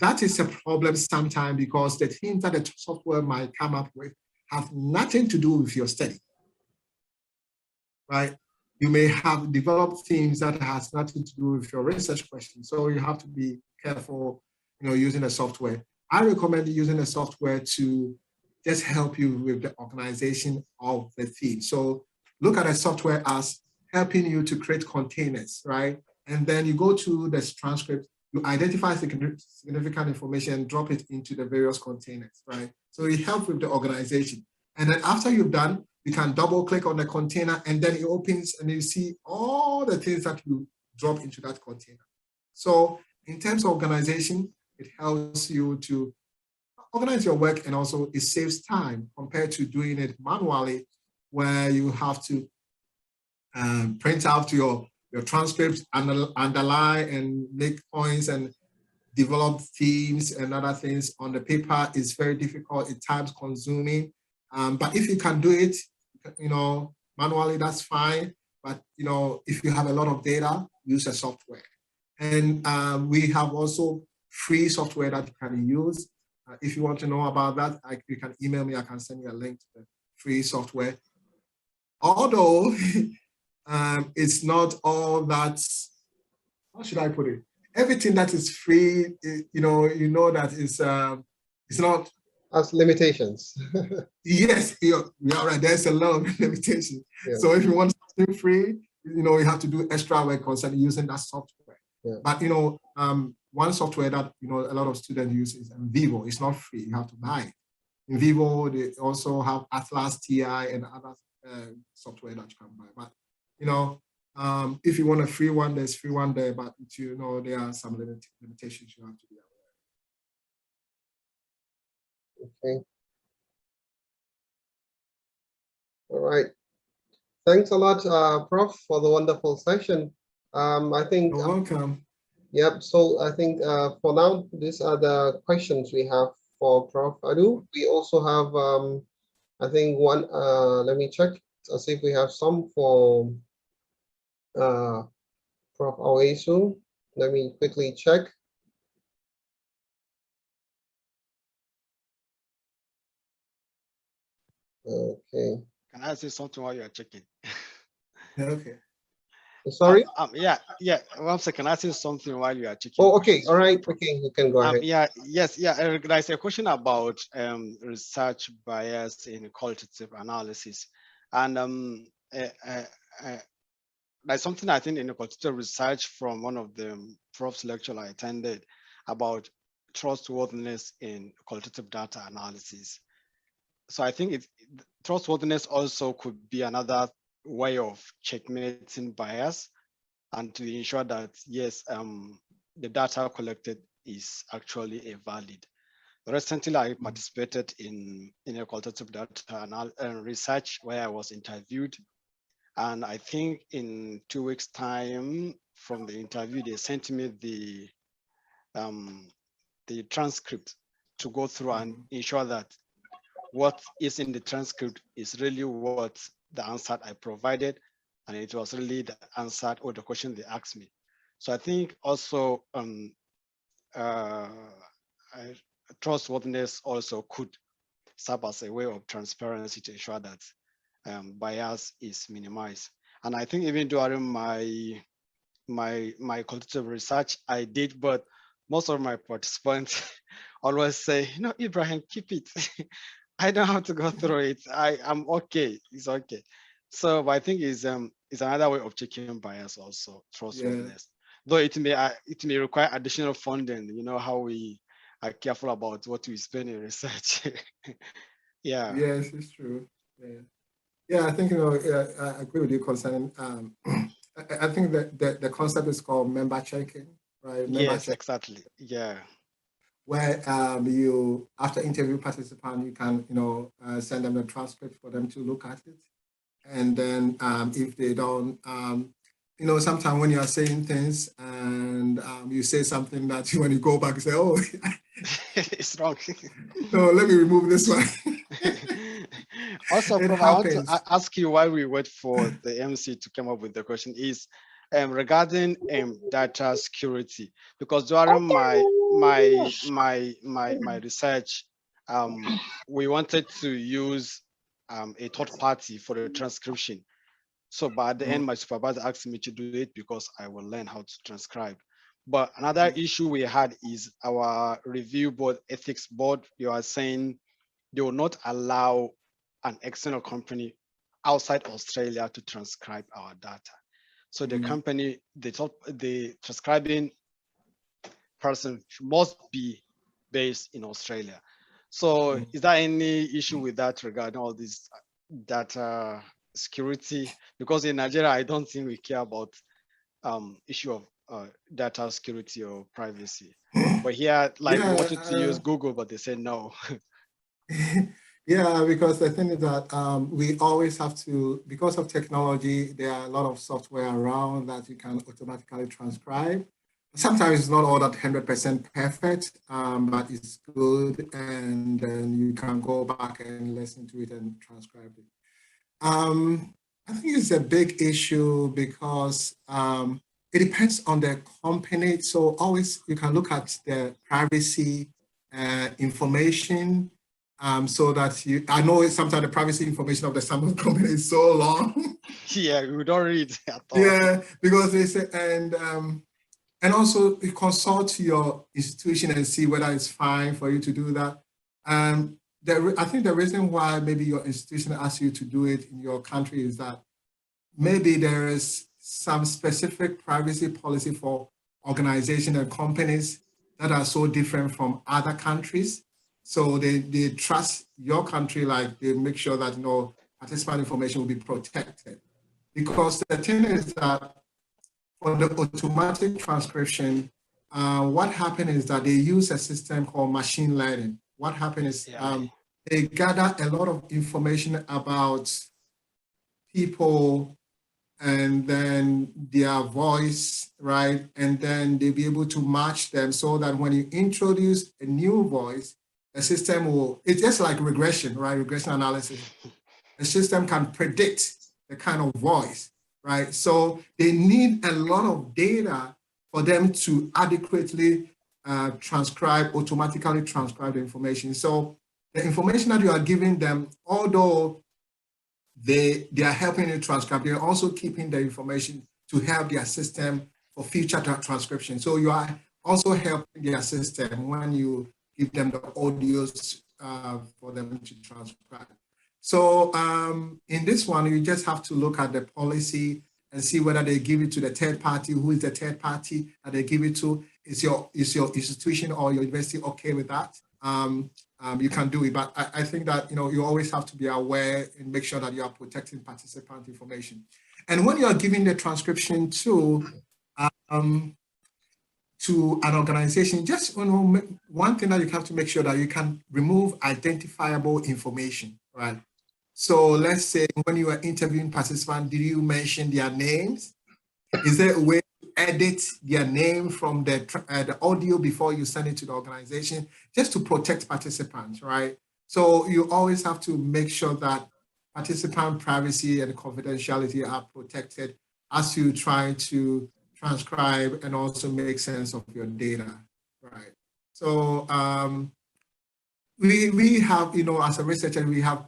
That is a problem sometimes because the themes that the software might come up with have nothing to do with your study, right? You may have developed themes that has nothing to do with your research question. So you have to be careful, using the software. I recommend using the software to just help you with the organization of the theme. So look at the software as helping you to create containers, right? And then you go to the transcript, you identify significant information and drop it into the various containers, right? So it helps with the organization. And then after you've done, you can double click on the container and then it opens and you see all the things that you drop into that container. So in terms of organization, it helps you to organize your work, and also it saves time compared to doing it manually, where you have to print out your transcripts, underline and make points and develop themes and other things on the paper. Is very difficult, it's time consuming. But if you can do it, manually, that's fine. But if you have a lot of data, use a software. And we have also free software that you can use. If you want to know about that, you can email me. I can send you a link to the free software. Although it's not all that, how should I put it? Everything that is free, that it's not. Has limitations. Yes, you're right. There's a lot of limitations. Yeah. So if you want something free, you have to do extra work concerning using that software. Yeah. But one software that a lot of students use is Vivo. It's not free. You have to buy it. In Vivo, they also have Atlas TI and other software that you can buy. But if you want a free one, there's free one there. But there are some limitations you have to be aware. Okay. All right. Thanks a lot, Prof, for the wonderful session. I think. You're welcome. Yep. So I think for now, these are the questions we have for Prof. Adu. We also have, I think one. Let me check. I'll see if we have some for Prof. Awesu. Let me quickly check. Okay. Can I say something while you are checking? Okay. Sorry? Yeah. 1 second. Can I say something while you are checking? Oh, okay. All right. Okay, you can go ahead. Yes. There's a question about research bias in qualitative analysis, and there's something I think in the qualitative research from one of the prof's lecture I attended about trustworthiness in qualitative data analysis. So I think trustworthiness also could be another way of checkmating bias and to ensure that, yes, the data collected is actually a valid. Recently, I participated in a qualitative data research where I was interviewed. And I think in 2 weeks' time from the interview, they sent me the transcript to go through and ensure that what is in the transcript is really what the answer I provided, and it was really the answer or the question they asked me. So I think also trustworthiness also could serve as a way of transparency to ensure that bias is minimized. And I think even during my qualitative research I did, but most of my participants always say, no, Ibrahim, keep it. I don't have to go through it. I'm okay. It's okay. So I think it's another way of checking bias also, trustworthiness. Yeah. Though it may require additional funding. You know how we are careful about what we spend in research. Yeah. Yes, it's true. Yeah. Yeah, I think, I agree with you concerning, I think that the concept is called member checking, right? Member yes, exactly. Yeah. Where you, after interview participant, you can, send them a transcript for them to look at it. And then if they don't, sometimes when you are saying things and you say something that when you go back and say, oh, it's wrong. No, let me remove this one. Also, Prof, I want to ask you why we wait for the MC to come up with the question is regarding data security, because during my research, we wanted to use a third party for the transcription. So by the end, my supervisor asked me to do it because I will learn how to transcribe. But another issue we had is our review board, ethics board. You are saying they will not allow an external company outside Australia to transcribe our data. So the company, the transcribing person must be based in Australia. So is there any issue with that regarding all this data security? Because in Nigeria, I don't think we care about issue of data security or privacy. But here, like we wanted to use Google, but they said no. Yeah, because the thing is that we always have to, because of technology, there are a lot of software around that you can automatically transcribe. Sometimes it's not all that 100% perfect, but it's good, and then you can go back and listen to it and transcribe it. I think it's a big issue because it depends on the company. So always you can look at the privacy information. So that I know sometimes the privacy information of the sample company is so long. Yeah, we don't read at all. Yeah, because they say, and also you consult your institution and see whether it's fine for you to do that. I think the reason why maybe your institution asks you to do it in your country is that maybe there is some specific privacy policy for organizations and companies that are so different from other countries. So they trust your country, like they make sure that participant information will be protected. Because the thing is that for the automatic transcription, what happened is that they use a system called machine learning. What happened is they gather a lot of information about people and then their voice, right? And then they'll be able to match them so that when you introduce a new voice, the system will, it's just like regression, right? Regression analysis. The system can predict the kind of voice, right? So they need a lot of data for them to adequately automatically transcribe the information. So the information that you are giving them, although they are helping you transcribe, they're also keeping the information to help their system for future transcription. So you are also helping their system when you give them the audios for them to transcribe. So in this one, you just have to look at the policy and see whether they give it to the third party. Who is the third party that they give it to? Is your institution or your university okay with that? You can do it, but I think that you always have to be aware and make sure that you are protecting participant information. And when you are giving the transcription to an organization, just one thing that you have to make sure that you can remove identifiable information, right? So let's say when you are interviewing participants, did you mention their names? Is there a way to edit their name from the audio before you send it to the organization, just to protect participants, right? So you always have to make sure that participant privacy and confidentiality are protected as you try to transcribe and also make sense of your data, right? So we have, as a researcher, we have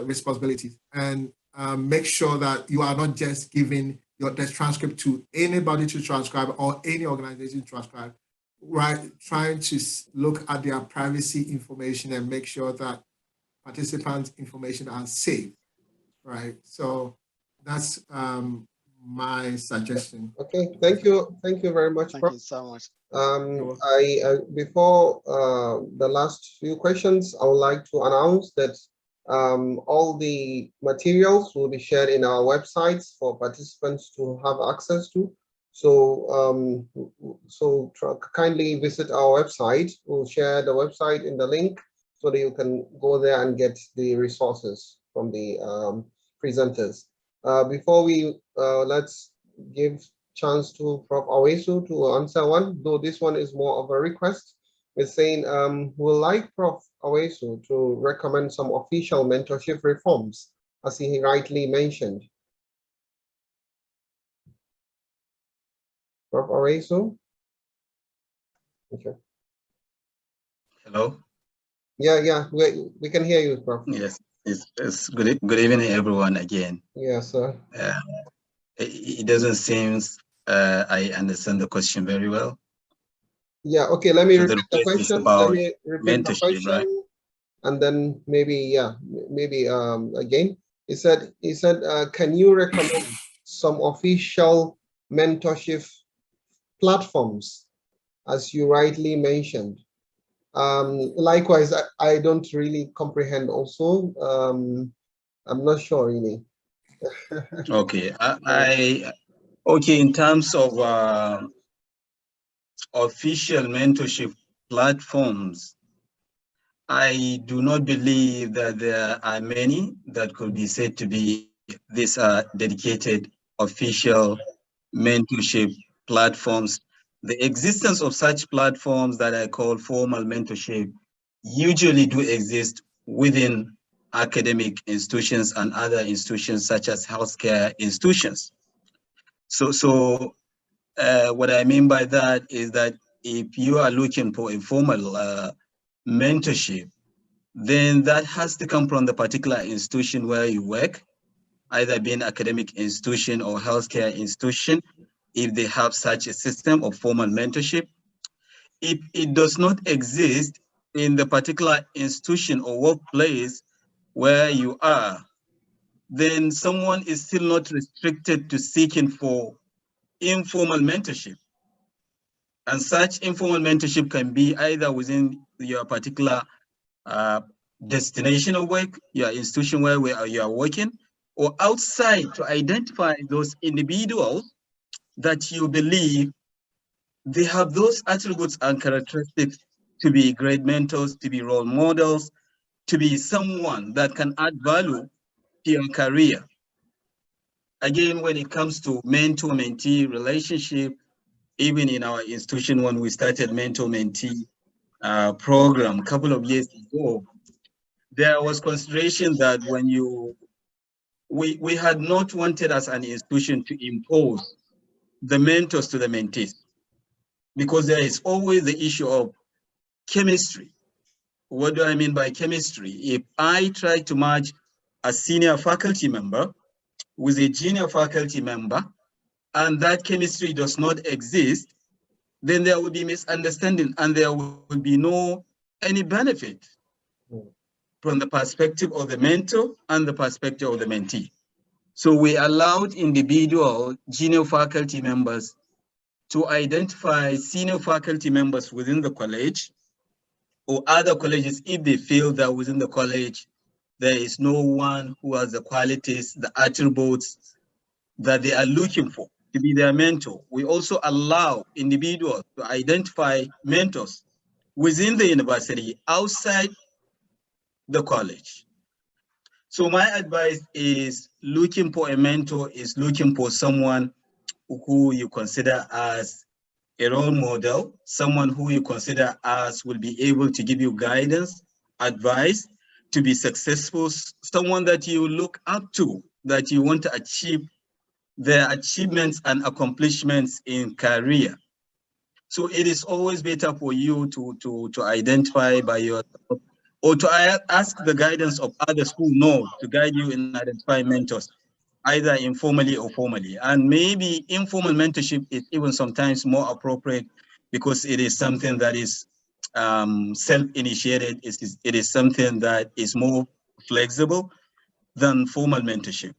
responsibilities, and make sure that you are not just giving the transcript to anybody to transcribe or any organization to transcribe, right? Trying to look at their privacy information and make sure that participants' information are safe, right? So that's my suggestion. Okay, thank you very much. Thank you so much. Before the last few questions, I would like to announce that all the materials will be shared in our websites for participants to have access to. So kindly visit our website. We'll share the website in the link so that you can go there and get the resources from the presenters. Before we let's give chance to Prof. Awesu to answer one, though this one is more of a request. We're saying we'd like Prof. Awesu to recommend some official mentorship reforms, as he rightly mentioned. Prof. Awesu? Okay. Hello? Yeah, we can hear you, Prof. Yes, it's good evening, everyone, again. Yes, sir. It doesn't seem I understand the question very well. Yeah, okay, let me So repeat the question. Let me repeat the question, right? And then maybe again. He said, can you recommend some official mentorship platforms, as you rightly mentioned? Likewise, I don't really comprehend also. I'm not sure really. Okay, okay, in terms of official mentorship platforms, I do not believe that there are many that could be said to be these dedicated official mentorship platforms. The existence of such platforms that I call formal mentorship usually do exist within academic institutions and other institutions such as healthcare institutions. So what I mean by that is that if you are looking for a formal mentorship, then that has to come from the particular institution where you work, either being academic institution or healthcare institution, if they have such a system of formal mentorship. If it does not exist in the particular institution or workplace where you are, then someone is still not restricted to seeking for informal mentorship. And such informal mentorship can be either within your particular destination of work, your institution where you are working, or outside, to identify those individuals that you believe they have those attributes and characteristics to be great mentors, to be role models, to be someone that can add value to your career. Again, when it comes to mentor-mentee relationship, even in our institution, when we started mentor-mentee program a couple of years ago, there was consideration that when we had not wanted as an institution to impose the mentors to the mentees, because there is always the issue of chemistry. What do I mean by chemistry? If I try to merge a senior faculty member with a junior faculty member, and that chemistry does not exist, then there will be misunderstanding and there will be no any benefit from the perspective of the mentor and the perspective of the mentee. So we allowed individual junior faculty members to identify senior faculty members within the college or other colleges if they feel that within the college there is no one who has the qualities, the attributes that they are looking for to be their mentor. We also allow individuals to identify mentors within the university, outside the college. So my advice is looking for a mentor is looking for someone who you consider as a role model, someone who you consider as will be able to give you guidance, advice to be successful, someone that you look up to, that you want to achieve their achievements and accomplishments in career. So it is always better for you to identify by yourself or to ask the guidance of others who know to guide you in identifying mentors, either informally or formally. And maybe informal mentorship is even sometimes more appropriate because it is something that is self-initiated. It is something that is more flexible than formal mentorship.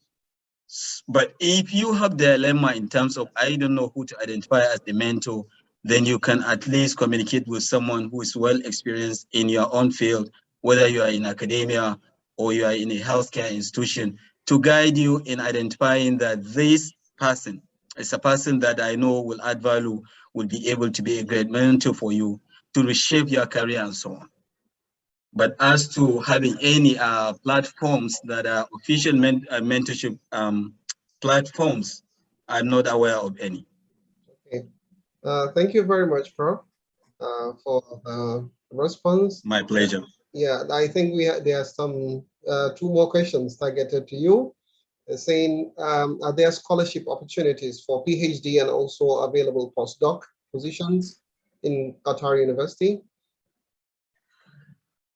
But if you have the dilemma in terms of, I don't know who to identify as the mentor, then you can at least communicate with someone who is well experienced in your own field, whether you are in academia or you are in a healthcare institution, to guide you in identifying that this person is a person that I know will add value, will be able to be a great mentor for you to reshape your career and so on. But as to having any platforms that are official mentorship platforms, I'm not aware of any. Okay. Thank you very much, Prof, for the response. My pleasure. Yeah, I think there are some 2 more questions targeted to you. Saying, are there scholarship opportunities for PhD and also available postdoc positions in Qatar University?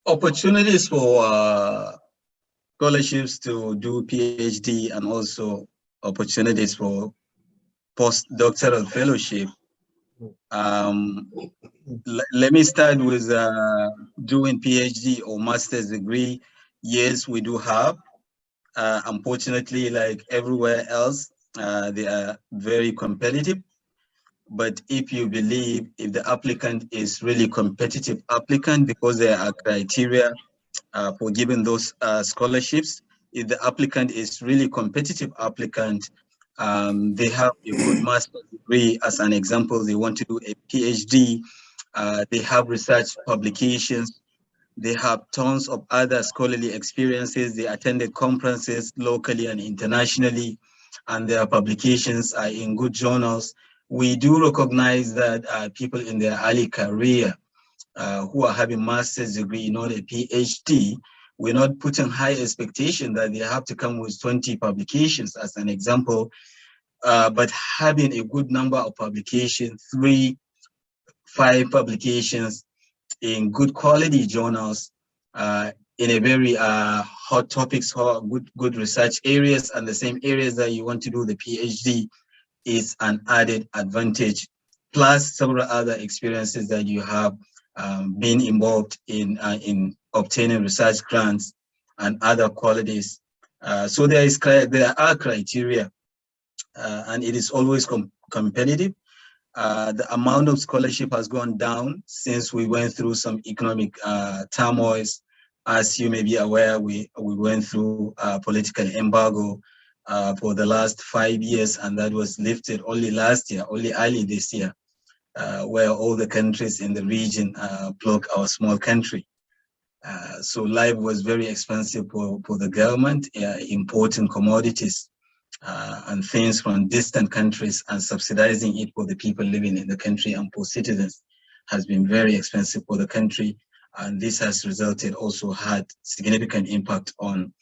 Opportunities for scholarships to do PhD and also opportunities for postdoctoral fellowship. Let me start with doing PhD or master's degree. Yes, we do have. Unfortunately, like everywhere else, they are very competitive. But if you believe if the applicant is really competitive applicant, because there are criteria for giving those scholarships, if the applicant is really competitive applicant, they have a good master's degree. As an example, they want to do a PhD, they have research publications, they have tons of other scholarly experiences, they attended conferences locally and internationally, and their publications are in good journals. We do recognize that people in their early career who are having master's degree, not a PhD, we're not putting high expectation that they have to come with 20 publications as an example, but having a good number of publications, 3, 5 publications in good quality journals, in a very hot topics, good research areas, and the same areas that you want to do the PhD is an added advantage, plus several other experiences that you have been involved in obtaining research grants and other qualities. So there are criteria, and it is always competitive. The amount of scholarship has gone down since we went through some economic turmoils. As you may be aware, we went through a political embargo for the last 5 years, and that was lifted only last year, only early this year, where all the countries in the region blocked our small country. So life was very expensive for the government, importing commodities and things from distant countries and subsidizing it for the people living in the country and for citizens has been very expensive for the country. And this has resulted, also had significant impact on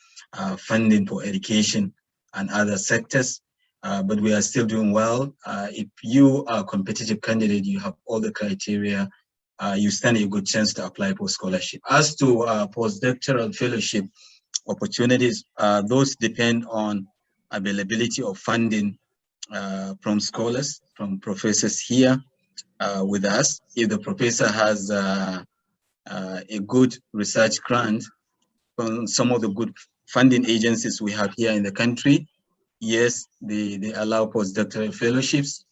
funding for education and other sectors. But we are still doing well. If you are a competitive candidate, you have all the criteria, you stand a good chance to apply for scholarship. As to postdoctoral fellowship opportunities, those depend on availability of funding from scholars, from professors here with us. If the professor has a good research grant from some of the good funding agencies we have here in the country, yes, they allow postdoctoral fellowships.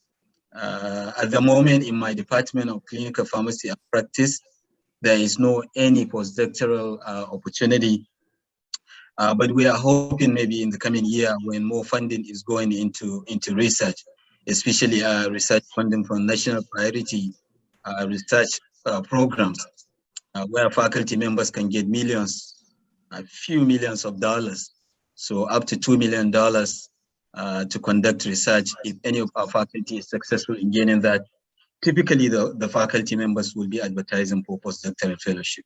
At the moment, in my department of clinical pharmacy and practice, there is no any postdoctoral opportunity. But we are hoping maybe in the coming year when more funding is going into research, especially research funding for national priority research programs, where faculty members can get millions, a few millions of dollars, so up to $2 million to conduct research. If any of our faculty is successful in gaining that, typically the faculty members will be advertising for postdoctoral fellowship.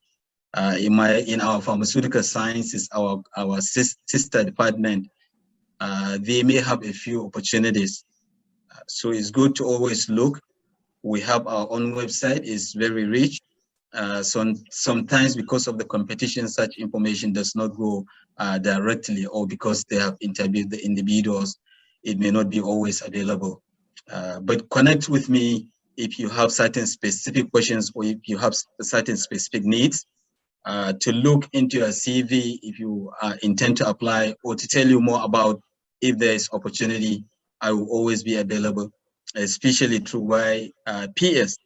In our pharmaceutical sciences, our sister department, they may have a few opportunities. So it's good to always look. We have our own website, it's very rich. Sometimes because of the competition, such information does not go directly, or because they have interviewed the individuals, it may not be always available. But connect with me if you have certain specific questions, or if you have certain specific needs. To look into your CV if you intend to apply, or to tell you more about if there is opportunity. I will always be available, especially through my PS,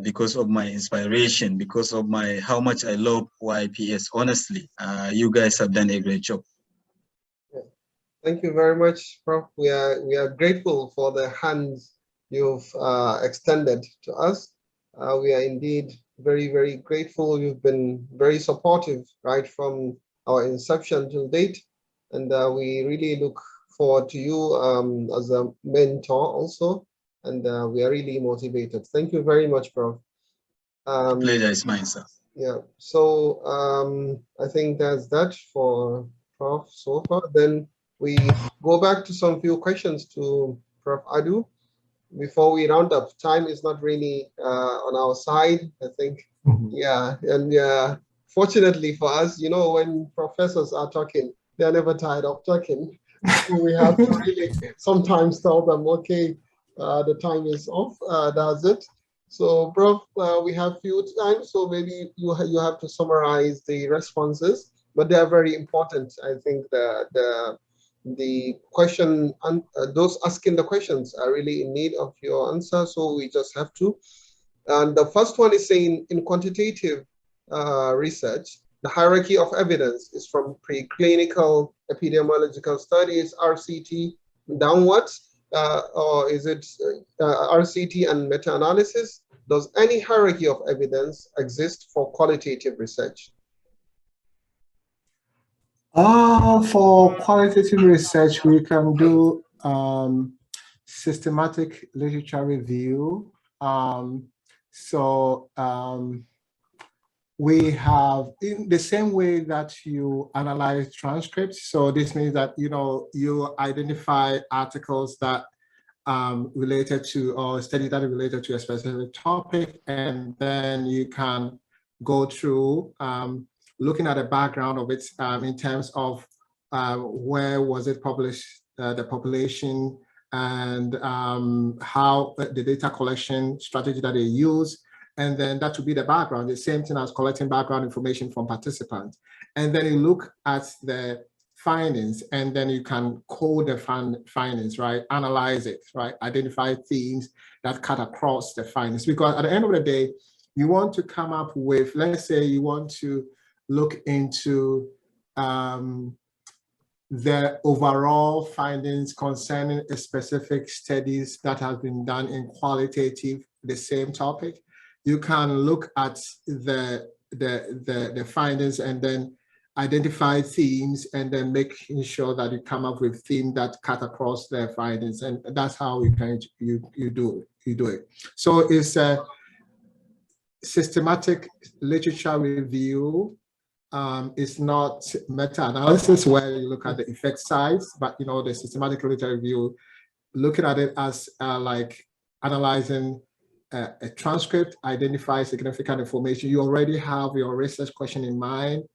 because of my inspiration, because of how much I love YPS. Honestly, you guys have done a great job. Thank you very much, Prof. We are grateful for the hands you've extended to us. We are indeed very, very grateful. You've been very supportive right from our inception till date, and we really look forward to you as a mentor also, and we are really motivated. Thank you very much, Prof. Pleasure is mine, sir. Yeah, so I think that's that for Prof so far. Then we go back to some few questions to Prof. Adu. Before we round up, time is not really on our side, I think. Yeah, and fortunately for us, you know, when professors are talking, they're never tired of talking. So we have to really sometimes tell them, okay, the time is off, that's it. So, Prof, we have few times, so maybe you have to summarize the responses, but they are very important. I think the question, those asking the questions are really in need of your answer, so we just have to. And the first one is saying in quantitative research, the hierarchy of evidence is from preclinical epidemiological studies, RCT, downwards, or is it RCT and meta-analysis? Does any hierarchy of evidence exist for qualitative research? For qualitative research, we can do systematic literature review. We have, in the same way that you analyze transcripts. So this means that, you know, you identify articles that related to, or study that are related to a specific topic, and then you can go through looking at the background of it in terms of where was it published, the population, and how the data collection strategy that they use. And then that would be the background, the same thing as collecting background information from participants. And then you look at the findings, and then you can code the findings, right? Analyze it, right? Identify themes that cut across the findings. Because at the end of the day, you want to come up with, let's say you want to look into the overall findings concerning a specific studies that have been done in qualitative, the same topic. You can look at the findings and then identify themes, and then making sure that you come up with themes that cut across their findings, and that's how you do it. So it's a systematic literature review. It's not meta-analysis where you look at the effect size, but you know, the systematic literature review, looking at it as like analyzing a transcript, identify significant information. You already have your research question in mind,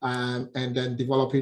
and then developing